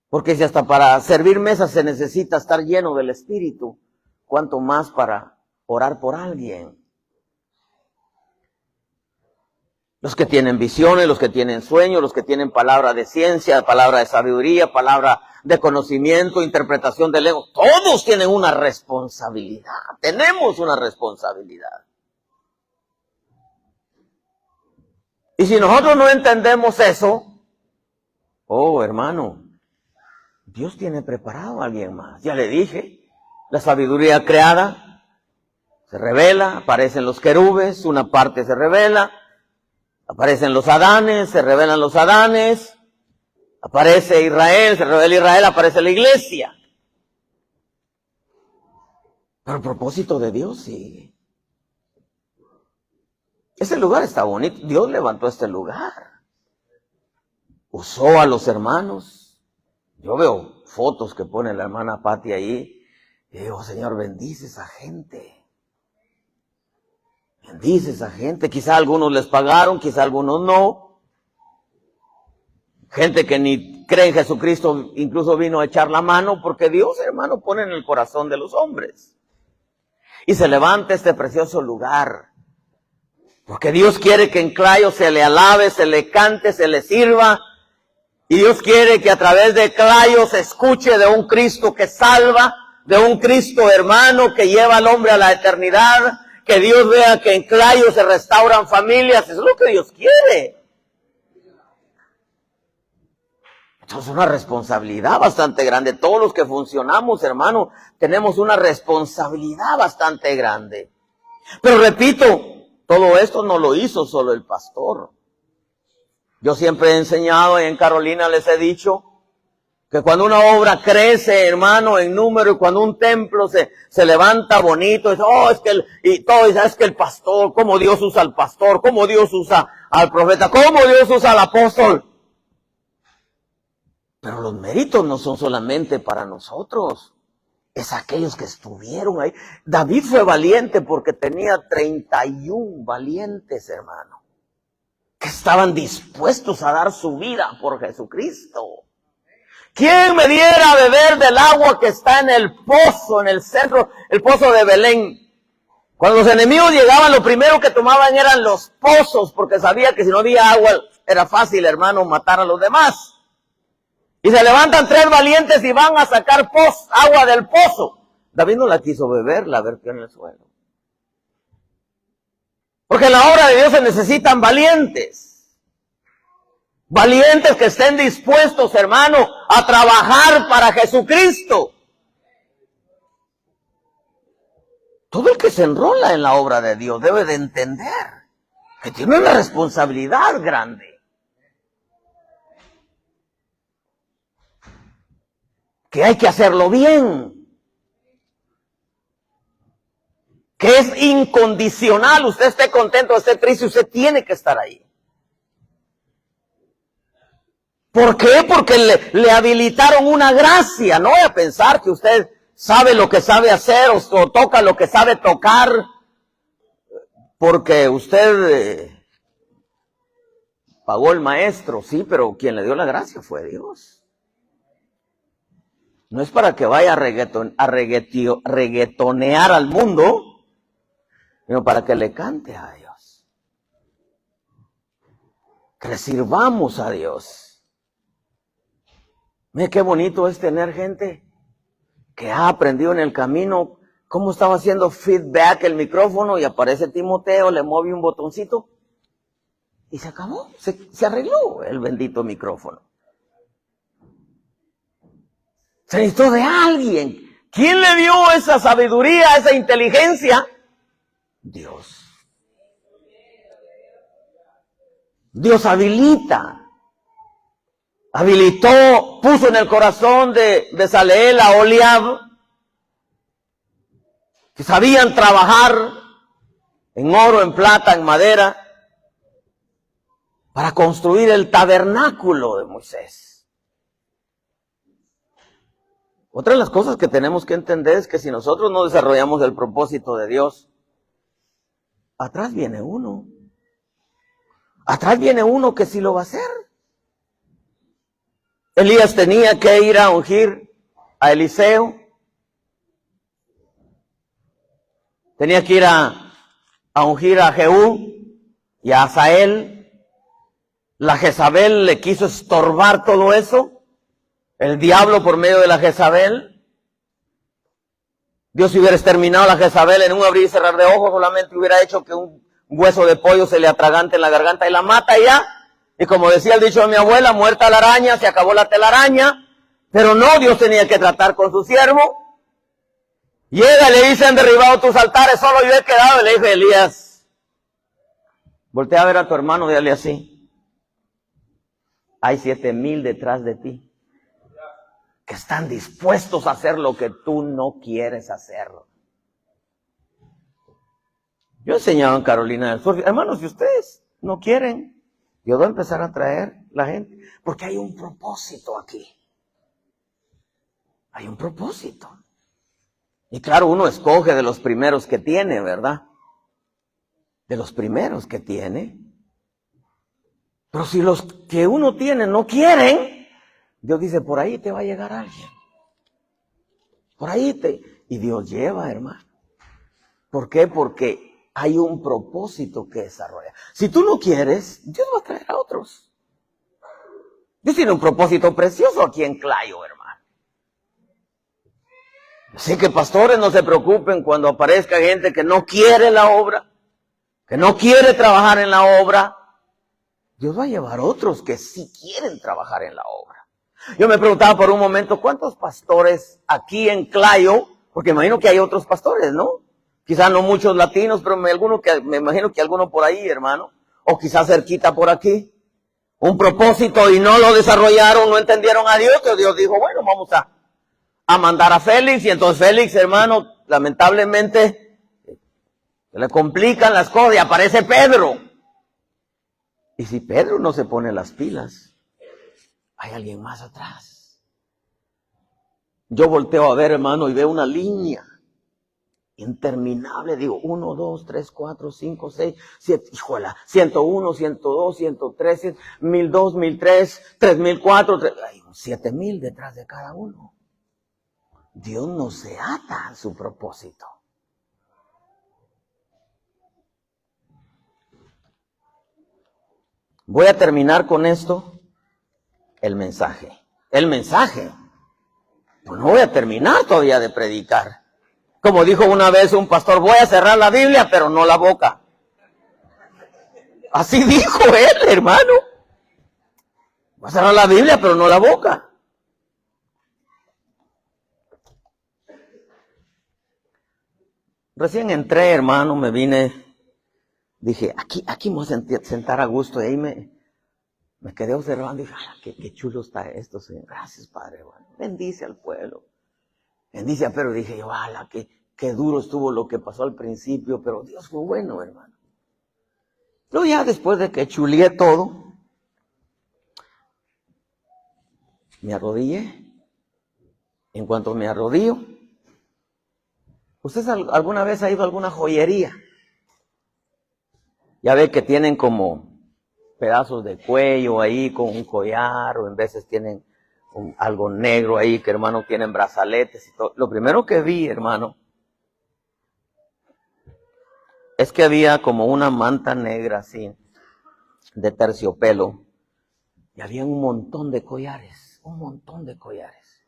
Porque si hasta para servir mesas se necesita estar lleno del Espíritu, ¿cuánto más para orar por alguien? Los que tienen visiones, los que tienen sueños, los que tienen palabra de ciencia, palabra de sabiduría, palabra de conocimiento, interpretación del ego, todos tienen una responsabilidad, tenemos una responsabilidad. Y si nosotros no entendemos eso, oh hermano, Dios tiene preparado a alguien más. Ya le dije, la sabiduría creada se revela, aparecen los querubes, una parte se revela, aparecen los Adanes, se revelan los Adanes, aparece Israel, se revela Israel, aparece la iglesia. Pero el propósito de Dios sigue. Este lugar está bonito, Dios levantó este lugar. Usó a los hermanos. Yo veo fotos que pone la hermana Pati ahí, y digo, Señor, bendice esa gente. Bendice esa gente. Quizá algunos les pagaron, quizá algunos no. Gente que ni cree en Jesucristo, incluso vino a echar la mano, porque Dios, hermano, pone en el corazón de los hombres. Y se levanta este precioso lugar. Porque Dios quiere que en Clayo se le alabe, se le cante, se le sirva. Y Dios quiere que a través de Clayo se escuche de un Cristo que salva, de un Cristo hermano que lleva al hombre a la eternidad, que Dios vea que en Clayo se restauran familias, eso es lo que Dios quiere. Entonces es una responsabilidad bastante grande. Todos los que funcionamos, hermano, tenemos una responsabilidad bastante grande. Pero repito, todo esto no lo hizo solo el pastor. Yo siempre he enseñado y en Carolina les he dicho que cuando una obra crece, hermano, en número, y cuando un templo se levanta bonito, es que el pastor, cómo Dios usa al pastor, cómo Dios usa al profeta, cómo Dios usa al apóstol. Pero los méritos no son solamente para nosotros, es aquellos que estuvieron ahí. David fue valiente porque tenía 31 valientes, hermano, que estaban dispuestos a dar su vida por Jesucristo. ¿Quién me diera a beber del agua que está en el pozo, en el centro, el pozo de Belén? Cuando los enemigos llegaban, lo primero que tomaban eran los pozos, porque sabía que si no había agua, era fácil, hermano, matar a los demás. Y se levantan 3 valientes y van a sacar agua del pozo. David no la quiso beber, la vertió en el suelo. Porque en la obra de Dios se necesitan valientes. Valientes que estén dispuestos, hermano, a trabajar para Jesucristo. Todo el que se enrola en la obra de Dios debe de entender que tiene una responsabilidad grande. Que hay que hacerlo bien. Que es incondicional. Usted esté contento, esté triste, usted tiene que estar ahí. ¿Por qué? Porque le habilitaron una gracia. No voy a pensar que usted sabe lo que sabe hacer o toca lo que sabe tocar porque usted pagó el maestro. Sí, pero quien le dio la gracia fue Dios. No es para que vaya a reggaetonear al mundo, sino para que le cante a Dios. Que le sirvamos a Dios. Mire qué bonito es tener gente que ha aprendido en el camino cómo estaba haciendo feedback el micrófono y aparece Timoteo, le mueve un botoncito y se acabó, se arregló el bendito micrófono. Se necesitó de alguien. ¿Quién le dio esa sabiduría, esa inteligencia? Dios. Dios habilitó, puso en el corazón de Bezaleel a Oholiab, que sabían trabajar en oro, en plata, en madera, para construir el tabernáculo de Moisés. Otra de las cosas que tenemos que entender es que si nosotros no desarrollamos el propósito de Dios, atrás viene uno. Atrás viene uno que sí lo va a hacer. Elías tenía que ir a ungir a Eliseo. Tenía que ir a ungir a Jehú y a Asael. La Jezabel le quiso estorbar todo eso. El diablo por medio de la Jezabel. Dios hubiera exterminado a la Jezabel en un abrir y cerrar de ojos, solamente hubiera hecho que un hueso de pollo se le atragante en la garganta y la mata ya. Y como decía el dicho de mi abuela, muerta la araña, se acabó la telaraña. Pero no, Dios tenía que tratar con su siervo. Llega y le dice, han derribado tus altares, solo yo he quedado. Y le dice, Elías, voltea a ver a tu hermano, dile así. Hay 7,000 detrás de ti que están dispuestos a hacer lo que tú no quieres hacer. Yo enseñaba en Carolina del Sur, hermanos, si ustedes no quieren, Dios va a empezar a traer la gente, porque hay un propósito aquí. Hay un propósito. Y claro, uno escoge de los primeros que tiene, ¿verdad? De los primeros que tiene. Pero si los que uno tiene no quieren, Dios dice, por ahí te va a llegar alguien. Por ahí y Dios lleva, hermano. ¿Por qué? Porque hay un propósito que desarrolla. Si tú no quieres, Dios va a traer a otros. Dios tiene un propósito precioso aquí en Clayo, hermano. Así que pastores, no se preocupen cuando aparezca gente que no quiere la obra, que no quiere trabajar en la obra. Dios va a llevar otros que sí quieren trabajar en la obra. Yo me preguntaba por un momento, ¿cuántos pastores aquí en Clayo? Porque me imagino que hay otros pastores, ¿no? Quizás no muchos latinos, pero me imagino que alguno por ahí, hermano. O quizás cerquita por aquí. Un propósito y no lo desarrollaron, no entendieron a Dios. Que Dios dijo, bueno, vamos a mandar a Félix. Y entonces Félix, hermano, lamentablemente, se le complican las cosas y aparece Pedro. Y si Pedro no se pone las pilas, hay alguien más atrás. Yo volteo a ver, hermano, y veo una línea interminable. Digo, 1, 2, 3, 4, 5, 6, 7, híjola, 101, 102, 103, 1002, 1003, 3004, hay 7,000 detrás de cada uno. Dios no se ata a su propósito. Voy a terminar con esto. El mensaje. Pues no voy a terminar todavía de predicar. Como dijo una vez un pastor, voy a cerrar la Biblia, pero no la boca. Así dijo él, hermano. Voy a cerrar la Biblia, pero no la boca. Recién entré, hermano, me vine. Dije, aquí me voy a sentar a gusto. Y ahí me quedé observando y dije, qué chulo está esto, Señor. Gracias, Padre. Bueno, bendice al pueblo. Bendice, pero dije, ojalá, qué duro estuvo lo que pasó al principio, pero Dios fue bueno, hermano. Luego ya después de que chulié todo, me arrodillé. En cuanto me arrodillo, ¿usted alguna vez ha ido a alguna joyería? Ya ve que tienen como pedazos de cuello ahí con un collar, o en veces tienen algo negro ahí, que hermano tienen brazaletes y todo. Lo primero que vi, hermano, es que había como una manta negra así, de terciopelo, y había un montón de collares, un montón de collares.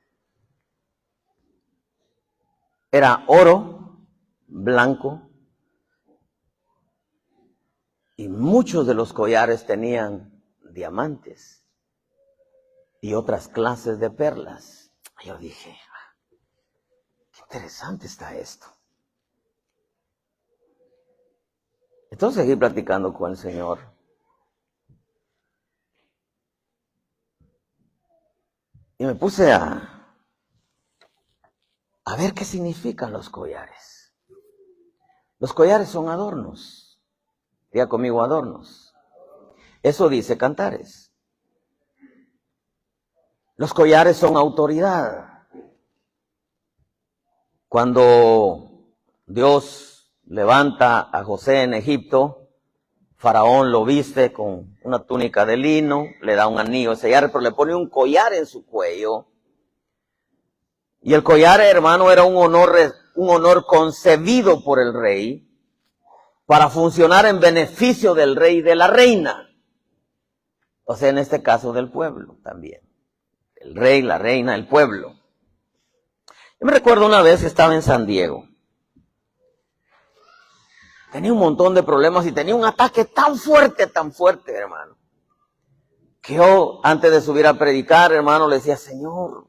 Era oro, blanco, y muchos de los collares tenían diamantes y otras clases de perlas. Yo dije, qué interesante está esto. Entonces seguí platicando con el Señor. Y me puse a ver qué significan los collares. Los collares son adornos. Diga conmigo, adornos. Eso dice Cantares. Los collares son autoridad. Cuando Dios levanta a José en Egipto, Faraón lo viste con una túnica de lino, le da un anillo de sellar, pero le pone un collar en su cuello. Y el collar, hermano, era un honor concebido por el rey para funcionar en beneficio del rey y de la reina. O sea, en este caso del pueblo también. El rey, la reina, el pueblo. Yo me recuerdo una vez que estaba en San Diego. Tenía un montón de problemas y tenía un ataque tan fuerte, hermano, que yo, antes de subir a predicar, hermano, le decía, Señor,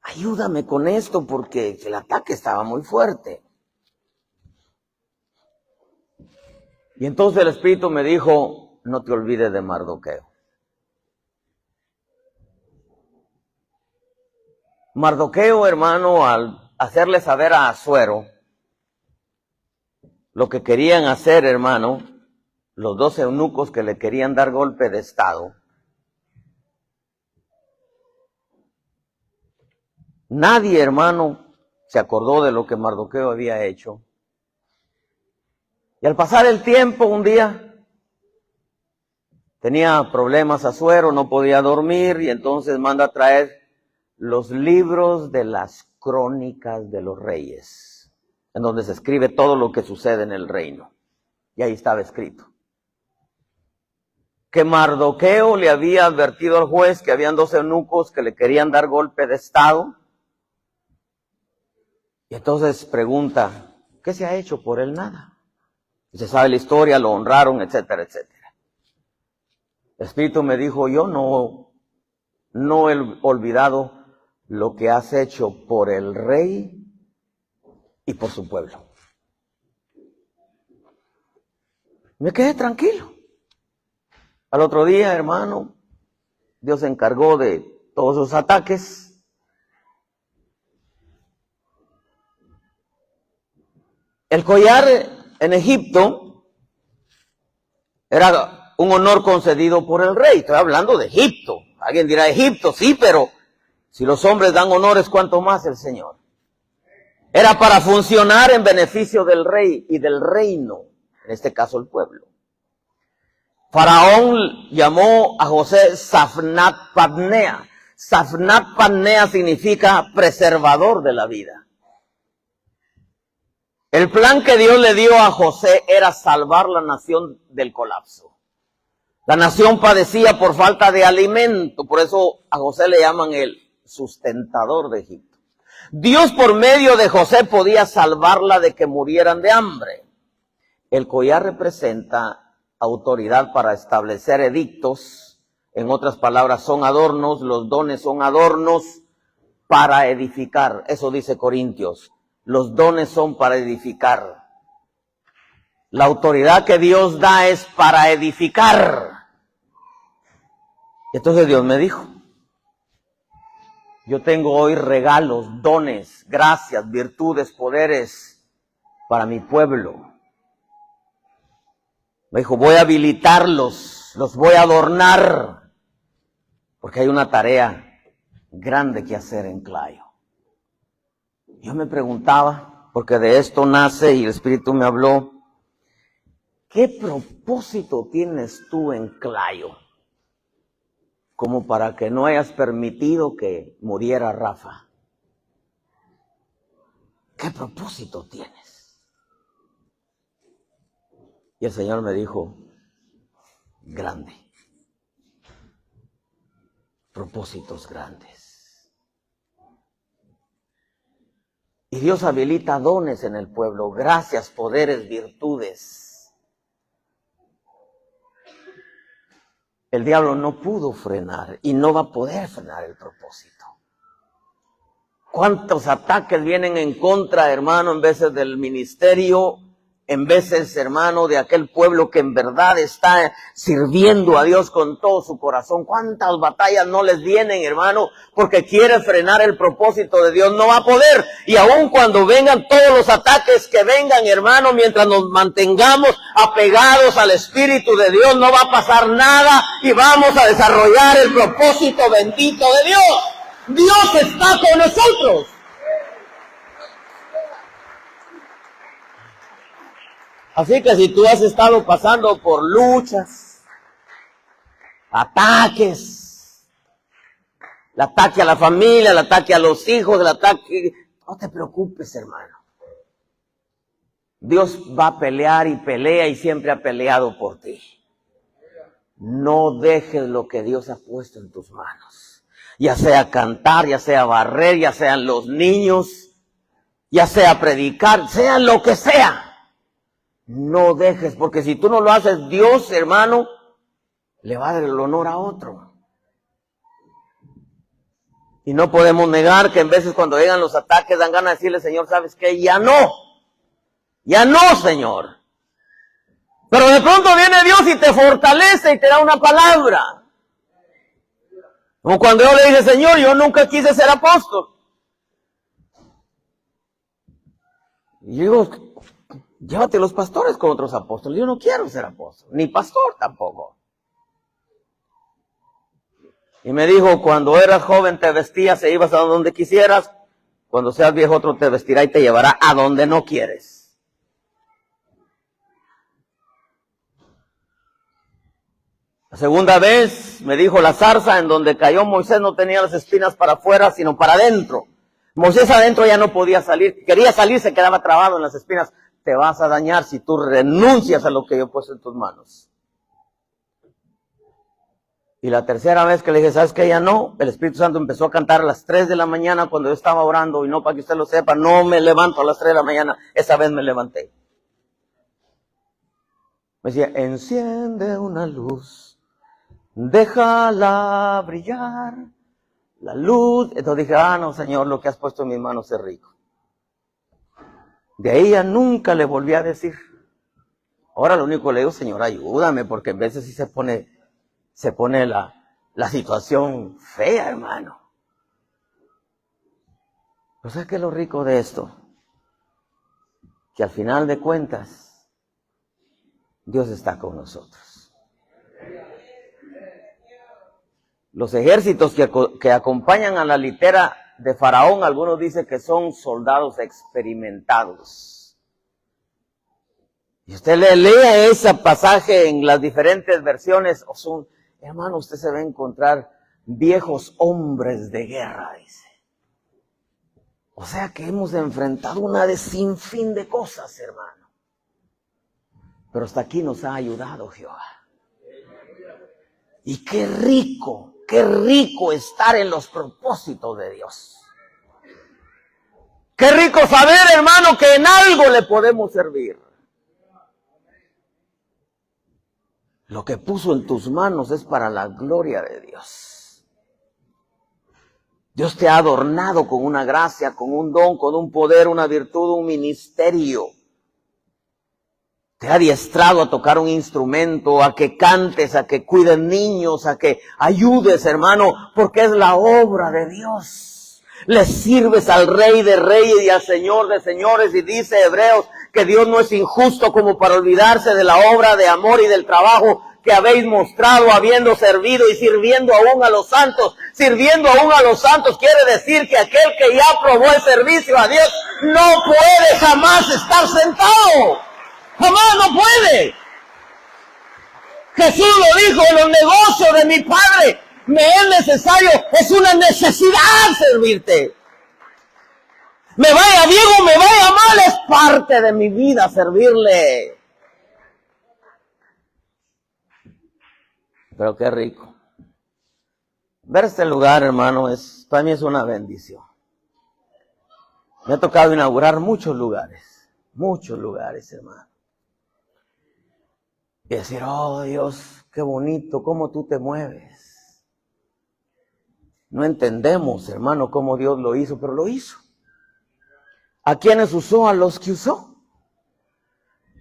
ayúdame con esto porque el ataque estaba muy fuerte. Y entonces el Espíritu me dijo, no te olvides de Mardoqueo. Mardoqueo, hermano, al hacerle saber a Asuero lo que querían hacer, hermano, los 2 eunucos que le querían dar golpe de estado, nadie, hermano, se acordó de lo que Mardoqueo había hecho. Y al pasar el tiempo, un día, tenía problemas Asuero, no podía dormir, y entonces manda a traer los libros de las crónicas de los reyes, en donde se escribe todo lo que sucede en el reino. Y ahí estaba escrito que Mardoqueo le había advertido al juez que habían 2 eunucos que le querían dar golpe de estado. Y entonces pregunta, ¿qué se ha hecho por él? Nada. Y se sabe la historia, lo honraron, etcétera, etcétera. El Espíritu me dijo, yo no he olvidado lo que has hecho por el rey y por su pueblo. Me quedé tranquilo. Al otro día, hermano, Dios se encargó de todos sus ataques. El collar en Egipto era un honor concedido por el rey. Estoy hablando de Egipto. Alguien dirá, Egipto, sí, pero si los hombres dan honores, ¿cuánto más el Señor? Era para funcionar en beneficio del rey y del reino, en este caso el pueblo. Faraón llamó a José Safnat Padnea. Safnat Padnea significa preservador de la vida. El plan que Dios le dio a José era salvar la nación del colapso. La nación padecía por falta de alimento, por eso a José le llaman el sustentador de Egipto. Dios por medio de José podía salvarla de que murieran de hambre. El collar representa autoridad para establecer edictos. En otras palabras, son adornos, los dones son adornos para edificar. Eso dice Corintios. Los dones son para edificar. La autoridad que Dios da es para edificar. Entonces Dios me dijo, yo tengo hoy regalos, dones, gracias, virtudes, poderes para mi pueblo. Me dijo, voy a habilitarlos, los voy a adornar, porque hay una tarea grande que hacer en Clayo. Yo me preguntaba, porque de esto nace y el Espíritu me habló, ¿qué propósito tienes tú en Clayo? Como para que no hayas permitido que muriera Rafa. ¿Qué propósito tienes? Y el Señor me dijo, grande. propósitos grandes. Y Dios habilita dones en el pueblo, gracias, poderes, virtudes. El diablo no pudo frenar y no va a poder frenar el propósito. ¿Cuántos ataques vienen en contra, hermano, en veces del ministerio, en veces, hermano, de aquel pueblo que en verdad está sirviendo a Dios con todo su corazón? ¿Cuántas batallas no les vienen, hermano, porque quiere frenar el propósito de Dios? No va a poder. Y aun cuando vengan todos los ataques que vengan, hermano, mientras nos mantengamos apegados al Espíritu de Dios, no va a pasar nada y vamos a desarrollar el propósito bendito de Dios. Dios está con nosotros. Así que si tú has estado pasando por luchas, ataques, el ataque a la familia, el ataque a los hijos, el ataque... No te preocupes, hermano. Dios va a pelear y pelea y siempre ha peleado por ti. No dejes lo que Dios ha puesto en tus manos. Ya sea cantar, ya sea barrer, ya sean los niños, ya sea predicar, sea lo que sea. No dejes, porque si tú no lo haces, Dios, hermano, le va a dar el honor a otro. Y no podemos negar que en veces cuando llegan los ataques dan ganas de decirle, Señor, ¿sabes qué? Ya no, Señor. Pero de pronto viene Dios y te fortalece y te da una palabra. Como cuando yo le dije, Señor, yo nunca quise ser apóstol. Y yo digo, llévate los pastores con otros apóstoles. Yo no quiero ser apóstol, ni pastor tampoco. Y me dijo, cuando eras joven te vestías e ibas a donde quisieras. Cuando seas viejo otro te vestirá y te llevará a donde no quieres. La segunda vez me dijo, la zarza en donde cayó Moisés no tenía las espinas para afuera, sino para adentro. Moisés adentro ya no podía salir. Quería salir, se quedaba trabado en las espinas. Te vas a dañar si tú renuncias a lo que yo he puesto en tus manos. Y la tercera vez que le dije, ¿sabes qué? Ya no. El Espíritu Santo empezó a cantar a las 3 de la mañana cuando yo estaba orando. Y no, para que usted lo sepa, no me levanto a las 3 de la mañana. Esa vez me levanté. Me decía, enciende una luz, déjala brillar, la luz. Entonces dije, no, Señor, lo que has puesto en mis manos es rico. De ahí ya nunca le volví a decir. Ahora lo único que le digo, Señor, ayúdame, porque en veces sí se pone la situación fea, hermano. Pero ¿sabes qué es lo rico de esto? Que al final de cuentas, Dios está con nosotros. Los ejércitos que acompañan a la litera de Faraón, algunos dicen que son soldados experimentados. Y usted lea ese pasaje en las diferentes versiones, o son, hermano, usted se va a encontrar viejos hombres de guerra, dice. O sea que hemos enfrentado una de sinfín de cosas, hermano. Pero hasta aquí nos ha ayudado Jehová. Y qué rico estar en los propósitos de Dios. Qué rico saber, hermano, que en algo le podemos servir. Lo que puso en tus manos es para la gloria de Dios. Dios te ha adornado con una gracia, con un don, con un poder, una virtud, un ministerio. Te ha adiestrado a tocar un instrumento, a que cantes, a que cuides niños, a que ayudes, hermano, porque es la obra de Dios. Le sirves al Rey de Reyes y al Señor de Señores, y dice Hebreos que Dios no es injusto como para olvidarse de la obra de amor y del trabajo que habéis mostrado, habiendo servido y sirviendo aún a los santos. Sirviendo aún a los santos quiere decir que aquel que ya probó el servicio a Dios no puede jamás estar sentado. Jamás, no puede. Jesús lo dijo, en los negocios de mi Padre me es necesario, es una necesidad servirte. Me vaya bien o me vaya mal, es parte de mi vida servirle. Pero qué rico. Ver este lugar, hermano, para mí es una bendición. Me ha tocado inaugurar muchos lugares, hermano. Y decir, oh Dios, qué bonito, cómo tú te mueves. No entendemos, hermano, cómo Dios lo hizo, pero lo hizo. ¿A quiénes usó? A los que usó.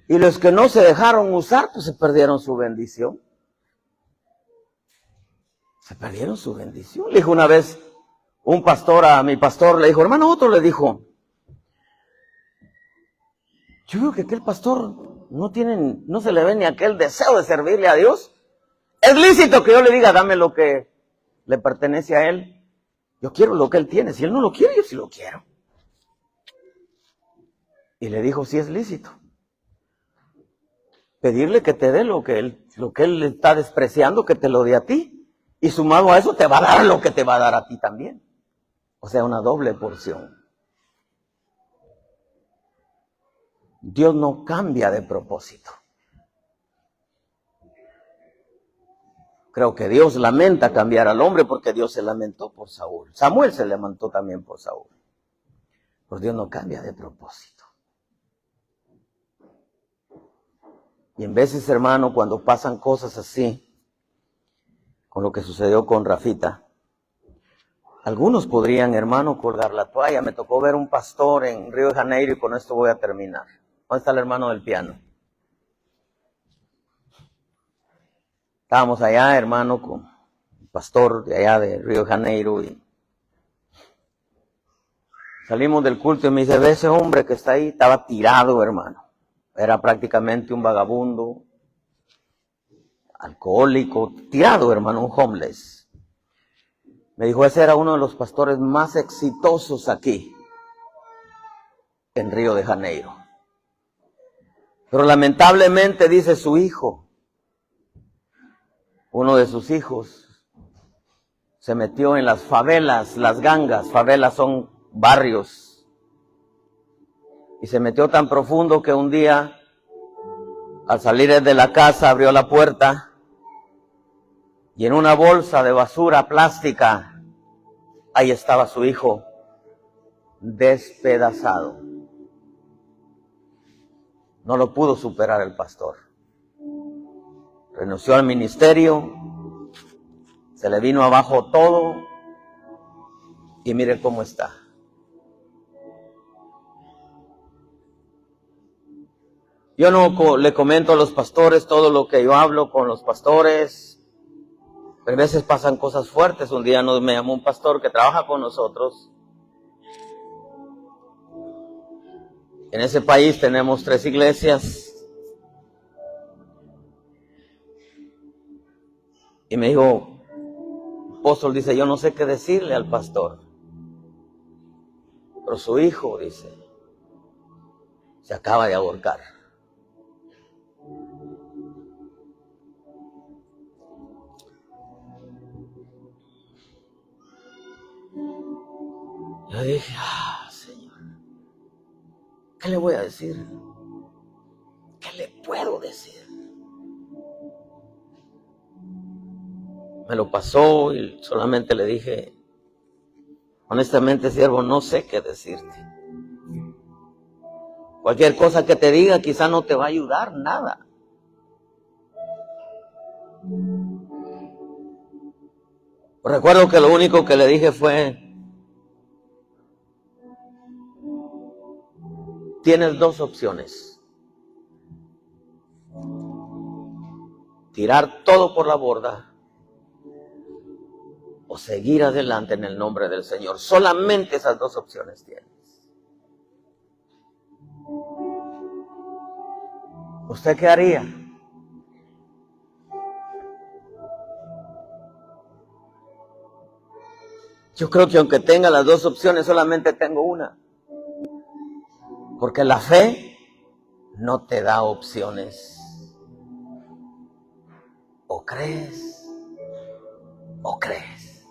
Y los que no se dejaron usar, pues se perdieron su bendición. Se perdieron su bendición. Le dijo una vez un pastor a mi pastor, le dijo, hermano, otro le dijo, yo veo que aquel pastor no se le ve ni aquel deseo de servirle a Dios. Es lícito que yo le diga, dame lo que le pertenece a él. Yo quiero lo que él tiene. Si él no lo quiere, yo sí lo quiero. Y le dijo, sí es lícito. Pedirle que te dé lo que él está despreciando, que te lo dé a ti. Y sumado a eso te va a dar lo que te va a dar a ti también. O sea, una doble porción. Dios no cambia de propósito. Creo que Dios lamenta cambiar al hombre porque Dios se lamentó por Saúl. Samuel se lamentó también por Saúl. Pero Dios no cambia de propósito. Y en veces, hermano, cuando pasan cosas así, con lo que sucedió con Rafita, algunos podrían, hermano, colgar la toalla. Me tocó ver un pastor en Río de Janeiro y con esto voy a terminar. ¿Dónde está el hermano del piano? Estábamos allá, hermano, con un pastor de allá de Río de Janeiro y salimos del culto y me dice, ve ese hombre que está ahí, estaba tirado, hermano. Era prácticamente un vagabundo, alcohólico, tirado, hermano, un homeless. Me dijo, ese era uno de los pastores más exitosos aquí, en Río de Janeiro. Pero lamentablemente, dice su hijo, uno de sus hijos, se metió en las favelas, las gangas. Favelas son barrios. Y se metió tan profundo que un día, al salir de la casa, abrió la puerta y en una bolsa de basura plástica, ahí estaba su hijo despedazado. No lo pudo superar el pastor. Renunció al ministerio, se le vino abajo todo y mire cómo está. Yo no le comento a los pastores todo lo que yo hablo con los pastores. A veces pasan cosas fuertes. Un día me llamó un pastor que trabaja con nosotros. En ese país tenemos 3 iglesias. Y me dijo, apóstol, dice, yo no sé qué decirle al pastor. Pero su hijo, dice, se acaba de ahorcar. Yo dije, Señor, ¿qué le voy a decir? ¿Qué le puedo decir? Me lo pasó y solamente le dije, honestamente, siervo, no sé qué decirte. Cualquier cosa que te diga quizá no te va a ayudar nada. Recuerdo que lo único que le dije fue, tienes 2 opciones. Tirar todo por la borda o seguir adelante en el nombre del Señor. Solamente esas 2 opciones tienes. ¿Usted qué haría? Yo creo que aunque tenga las 2 opciones, solamente tengo una. Porque la fe no te da opciones. O crees, o crees.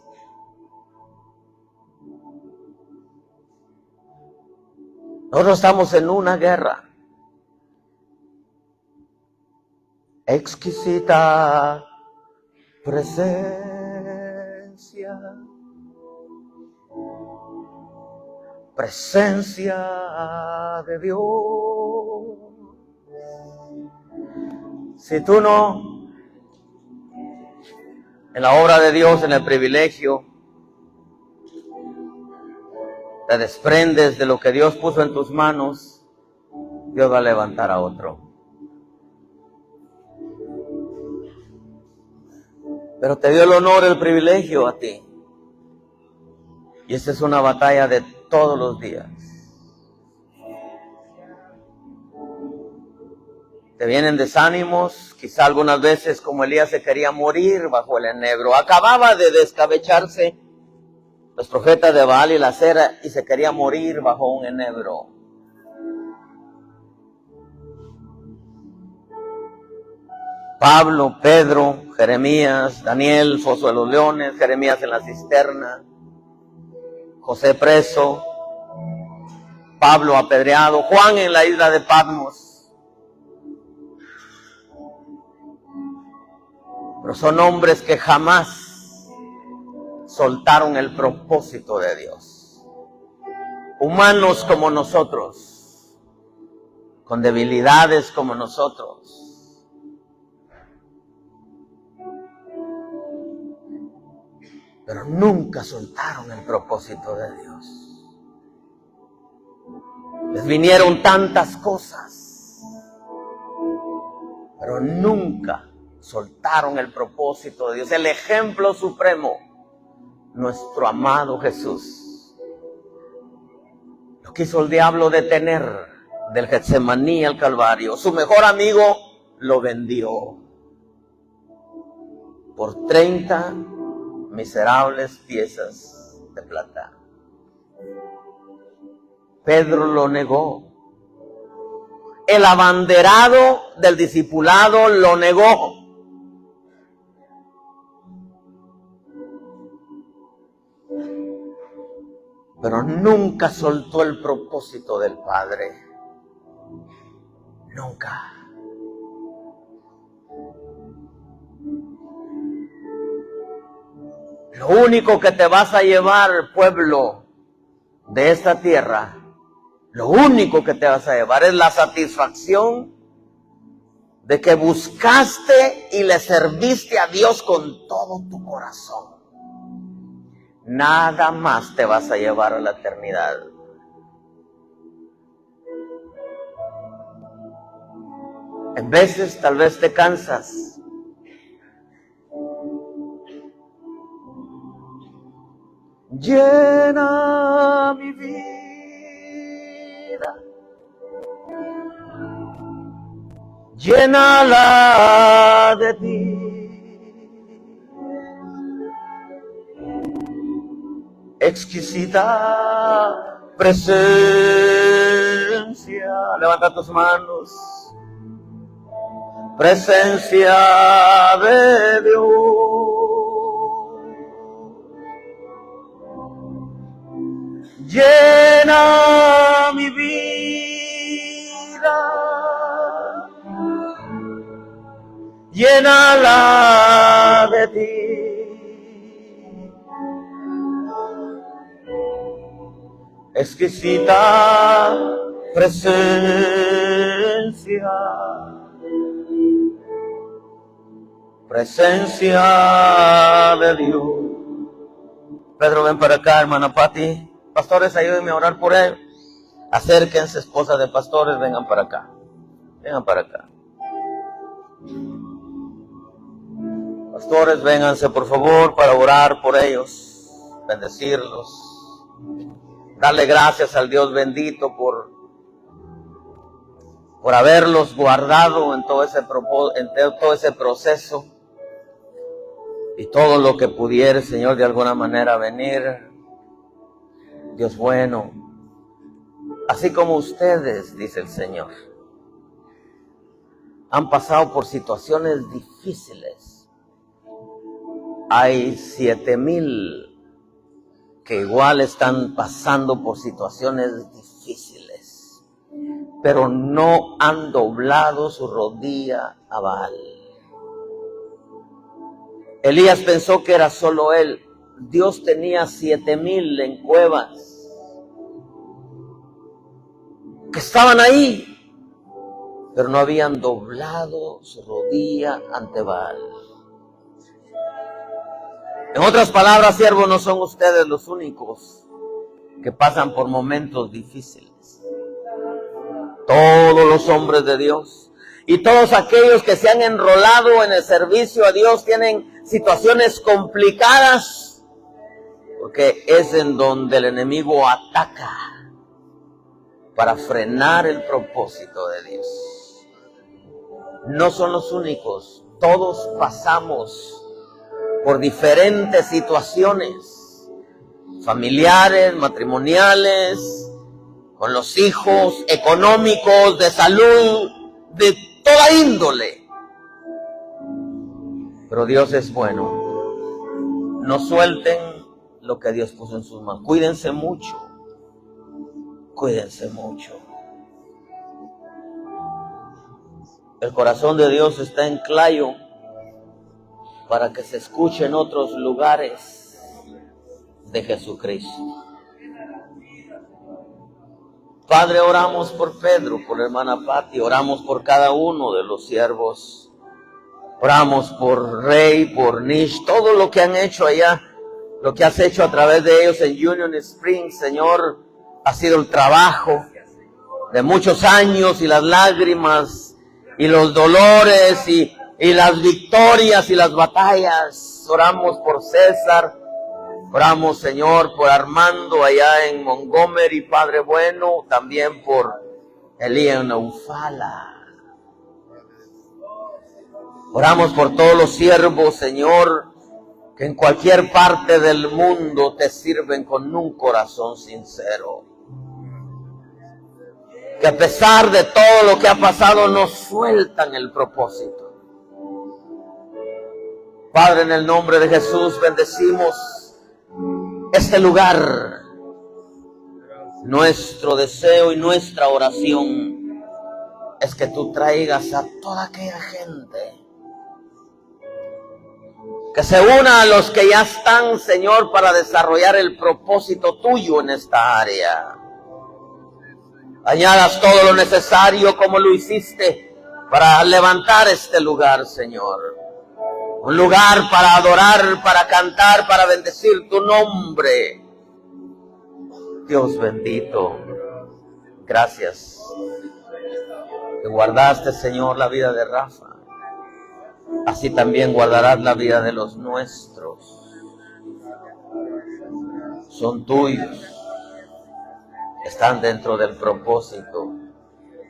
Nosotros estamos en una guerra. Exquisita presencia presencia de Dios. Si tú no, en la obra de Dios, en el privilegio, te desprendes de lo que Dios puso en tus manos, Dios va a levantar a otro. Pero te dio el honor, el privilegio a ti. Y esta es una batalla de todos los días. Te vienen desánimos, quizá algunas veces como Elías se quería morir bajo el enebro. Acababa de descabecharse los profetas de Baal y la Acera y se quería morir bajo un enebro. Pablo, Pedro, Jeremías, Daniel, foso de los leones, Jeremías en la cisterna, José preso, Pablo apedreado, Juan en la isla de Patmos. Pero son hombres que jamás soltaron el propósito de Dios. Humanos como nosotros, con debilidades como nosotros. Pero nunca soltaron el propósito de Dios. Les vinieron tantas cosas, pero nunca soltaron el propósito de Dios. El ejemplo supremo, nuestro amado Jesús. Lo quiso el diablo detener del Getsemaní al Calvario. Su mejor amigo lo vendió por 30 miserables piezas de plata. Pedro lo negó. El abanderado del discipulado lo negó. Pero nunca soltó el propósito del Padre. Nunca. Lo único que te vas a llevar, pueblo de esta tierra, lo único que te vas a llevar es la satisfacción de que buscaste y le serviste a Dios con todo tu corazón. Nada más te vas a llevar a la eternidad. En veces tal vez te cansas. Llena mi vida, llénala de ti. Exquisita presencia, levanta tus manos. Presencia de Dios. Llena mi vida, llénala de ti. Exquisita presencia, presencia de Dios. Pedro, ven para acá, hermana Pati. Pastores, ayúdenme a orar por él. Acérquense, esposas de pastores, vengan para acá. Vengan para acá. Pastores, vénganse por favor para orar por ellos, bendecirlos. Darle gracias al Dios bendito por haberlos guardado en todo ese proceso. Y todo lo que pudiera, Señor, de alguna manera venir. Dios bueno, así como ustedes, dice el Señor, han pasado por situaciones difíciles. Hay 7,000 que igual están pasando por situaciones difíciles, pero no han doblado su rodilla a Baal. Elías pensó que era solo él. Dios tenía 7,000 en cuevas que estaban ahí, pero no habían doblado su rodilla ante Baal. En otras palabras, siervos, no son ustedes los únicos que pasan por momentos difíciles. Todos los hombres de Dios y todos aquellos que se han enrolado en el servicio a Dios tienen situaciones complicadas, porque es en donde el enemigo ataca para frenar el propósito de Dios. No son los únicos, todos pasamos por diferentes situaciones familiares, matrimoniales, con los hijos, económicos, de salud, de toda índole. Pero Dios es bueno. No suelten lo que Dios puso en sus manos. Cuídense mucho. Cuídense mucho. El corazón de Dios está en Clayo para que se escuche en otros lugares de Jesucristo. Padre, oramos por Pedro, por la hermana Pati, oramos por cada uno de los siervos, oramos por Rey, por Nish, todo lo que han hecho allá, lo que has hecho a través de ellos en Union Springs, Señor, ha sido el trabajo de muchos años y las lágrimas y los dolores y las victorias y las batallas. Oramos por César, oramos, Señor, por Armando allá en Montgomery, Padre bueno, también por Elías Naufala. Oramos por todos los siervos, Señor, que en cualquier parte del mundo te sirven con un corazón sincero. Que a pesar de todo lo que ha pasado, no sueltan el propósito. Padre, en el nombre de Jesús, bendecimos este lugar. Nuestro deseo y nuestra oración es que tú traigas a toda aquella gente que se una a los que ya están, Señor, para desarrollar el propósito tuyo en esta área. Añadas todo lo necesario como lo hiciste para levantar este lugar, Señor. Un lugar para adorar, para cantar, para bendecir tu nombre. Dios bendito, gracias. Que guardaste, Señor, la vida de Rafa. Así también guardarás la vida de los nuestros. Son tuyos. Están dentro del propósito.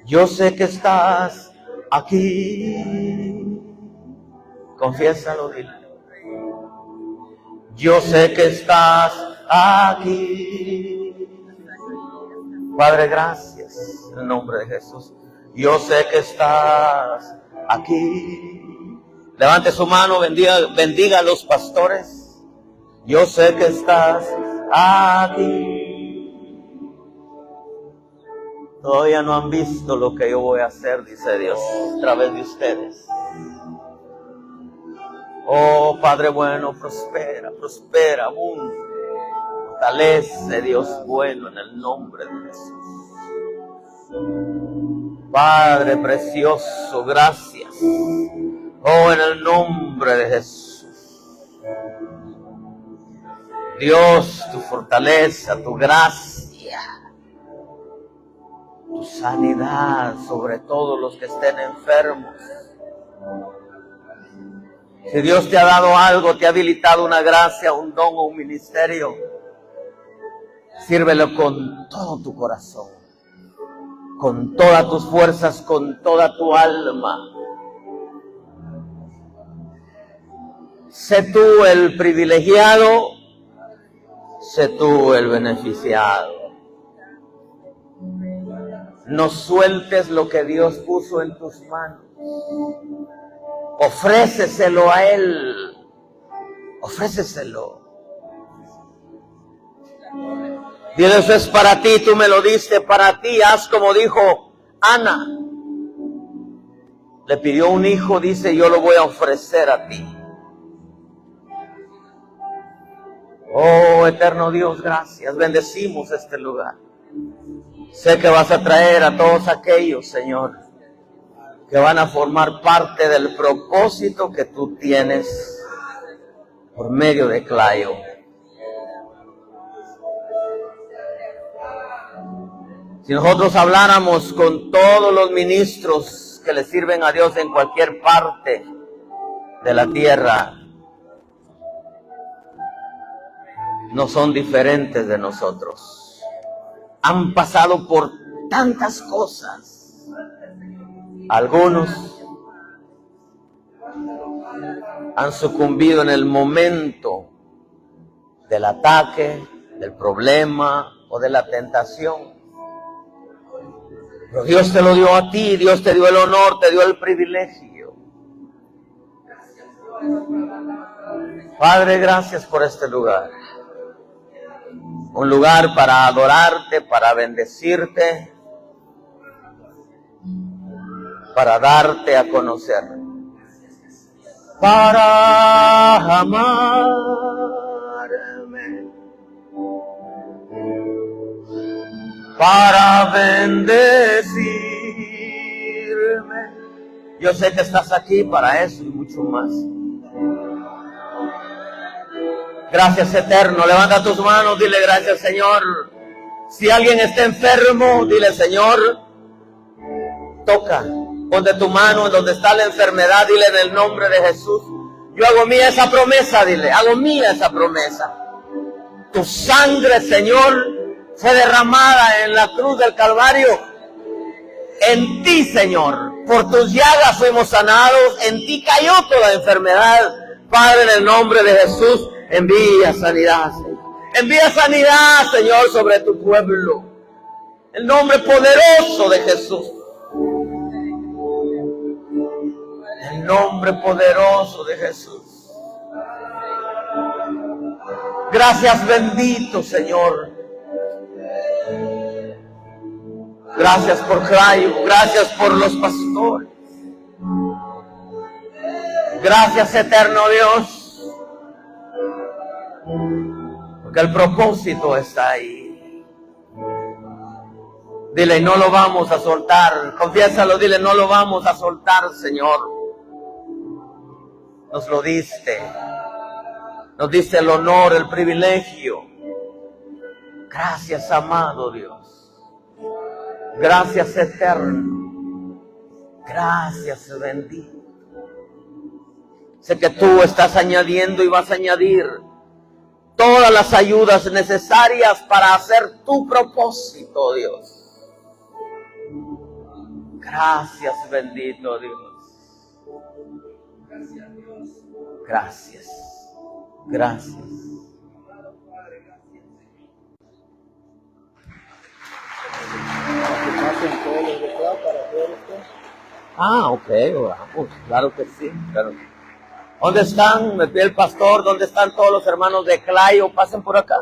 Yo sé que estás aquí. Confiésalo, dile. Yo sé que estás aquí. Padre, gracias. En el nombre de Jesús. Yo sé que estás aquí. Levante su mano, bendiga a los pastores. Yo sé que estás aquí. Todavía no han visto lo que yo voy a hacer, dice Dios, a través de ustedes. Oh, Padre bueno, prospera, prospera, abunde. Fortalece, Dios bueno, en el nombre de Jesús. Padre precioso, gracias. Oh, en el nombre de Jesús. Dios, tu fortaleza, tu gracia, tu sanidad sobre todos los que estén enfermos. Si Dios te ha dado algo, te ha habilitado una gracia, un don o un ministerio, sírvelo con todo tu corazón, con todas tus fuerzas, con toda tu alma. Sé tú el privilegiado, sé tú el beneficiado. No sueltes lo que Dios puso en tus manos. Ofréceselo a Él. Ofréceselo. Dile, eso es para ti, tú me lo diste, para ti. Haz como dijo Ana. Le pidió un hijo, dice, yo lo voy a ofrecer a ti. Oh, eterno Dios, gracias. Bendecimos este lugar. Sé que vas a traer a todos aquellos, Señor, que van a formar parte del propósito que tú tienes por medio de Clayo. Si nosotros habláramos con todos los ministros que le sirven a Dios en cualquier parte de la tierra, no son diferentes de nosotros. Han pasado por tantas cosas. Algunos han sucumbido en el momento del ataque, del problema o de la tentación. Pero Dios te lo dio a ti, Dios te dio el honor, te dio el privilegio. Padre, gracias por este lugar. Un lugar para adorarte, para bendecirte, para darte a conocer, para amarme, para bendecirme. Yo sé que estás aquí para eso y mucho más. Gracias, eterno. Levanta tus manos, dile gracias, Señor. Si alguien está enfermo, dile, Señor, toca. Ponte tu mano en donde está la enfermedad, dile en el nombre de Jesús. Yo hago mía esa promesa, dile, hago mía esa promesa. Tu sangre, Señor, fue derramada en la cruz del Calvario. En ti, Señor, por tus llagas fuimos sanados, en ti cayó toda enfermedad. Padre, en el nombre de Jesús, envía sanidad, Señor. Envía sanidad, Señor, sobre tu pueblo. El nombre poderoso de Jesús. El nombre poderoso de Jesús. Gracias, bendito Señor. Gracias por Clayo. Gracias por los pastores. Gracias, eterno Dios. Porque el propósito está ahí. Dile, no lo vamos a soltar. Confiésalo, dile, no lo vamos a soltar, Señor. Nos lo diste. Nos diste el honor, el privilegio. Gracias, amado Dios. Gracias, eterno. Gracias, bendito. Sé que tú estás añadiendo y vas a añadir todas las ayudas necesarias para hacer tu propósito, Dios. Gracias, bendito Dios. Gracias. Gracias. Ok, vamos, claro que sí, claro. ¿Dónde están? Me pide el pastor, ¿dónde están todos los hermanos de Clayo? Pasen por acá.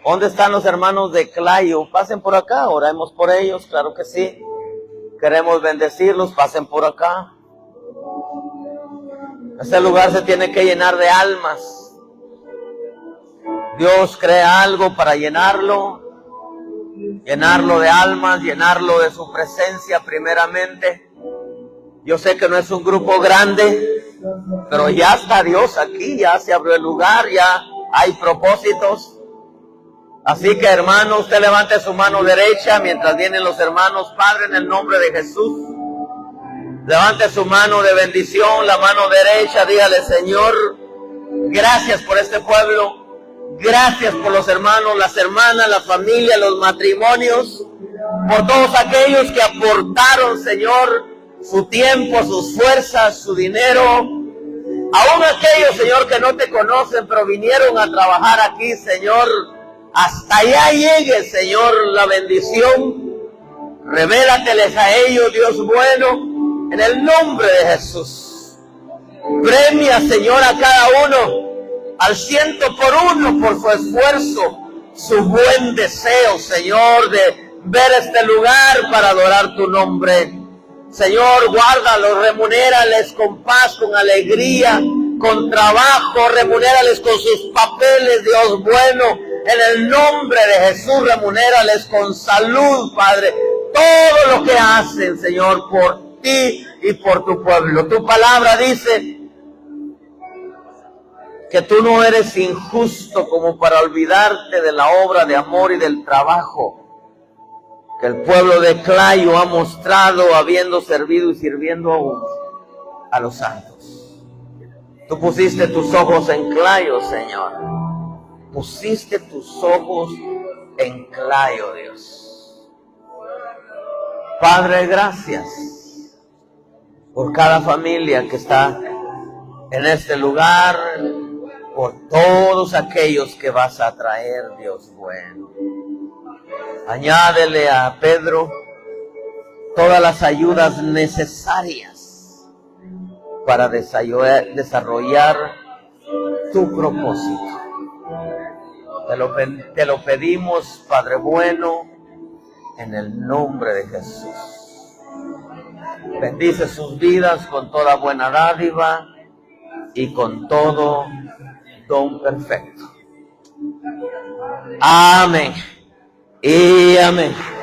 ¿Dónde están los hermanos de Clayo? Pasen por acá, oremos por ellos, claro que sí. Queremos bendecirlos, pasen por acá. Este lugar se tiene que llenar de almas. Dios crea algo para llenarlo de almas, llenarlo de su presencia primeramente. Yo sé que no es un grupo grande, pero ya está Dios aquí, ya se abrió el lugar, ya hay propósitos. Así que, hermano, usted levante su mano derecha mientras vienen los hermanos. Padre, en el nombre de Jesús, levante su mano de bendición, la mano derecha, dígale, Señor, gracias por este pueblo. Gracias por los hermanos, las hermanas, la familia, los matrimonios, por todos aquellos que aportaron, Señor, su tiempo, sus fuerzas, su dinero. Aún aquellos, Señor, que no te conocen, pero vinieron a trabajar aquí, Señor. Hasta allá llegue, Señor, la bendición. Revélateles a ellos, Dios bueno, en el nombre de Jesús. Premia, Señor, a cada uno al 100 por su esfuerzo, su buen deseo, Señor, de ver este lugar para adorar tu nombre. Señor, guárdalo, remunérales con paz, con alegría, con trabajo, remunérales con sus papeles, Dios bueno, en el nombre de Jesús, remunérales con salud, Padre, todo lo que hacen, Señor, por ti y por tu pueblo. Tu palabra dice que tú no eres injusto como para olvidarte de la obra de amor y del trabajo que el pueblo de Clayo ha mostrado habiendo servido y sirviendo aún a los santos. Tú pusiste tus ojos en Clayo, Señor. Pusiste tus ojos en Clayo, Dios. Padre, gracias por cada familia que está en este lugar, por todos aquellos que vas a traer, Dios bueno. Añádele a Pedro todas las ayudas necesarias para desarrollar tu propósito. Te lo pedimos, Padre bueno, en el nombre de Jesús. Bendice sus vidas con toda buena dádiva y con todo don perfecto. Amén y amén.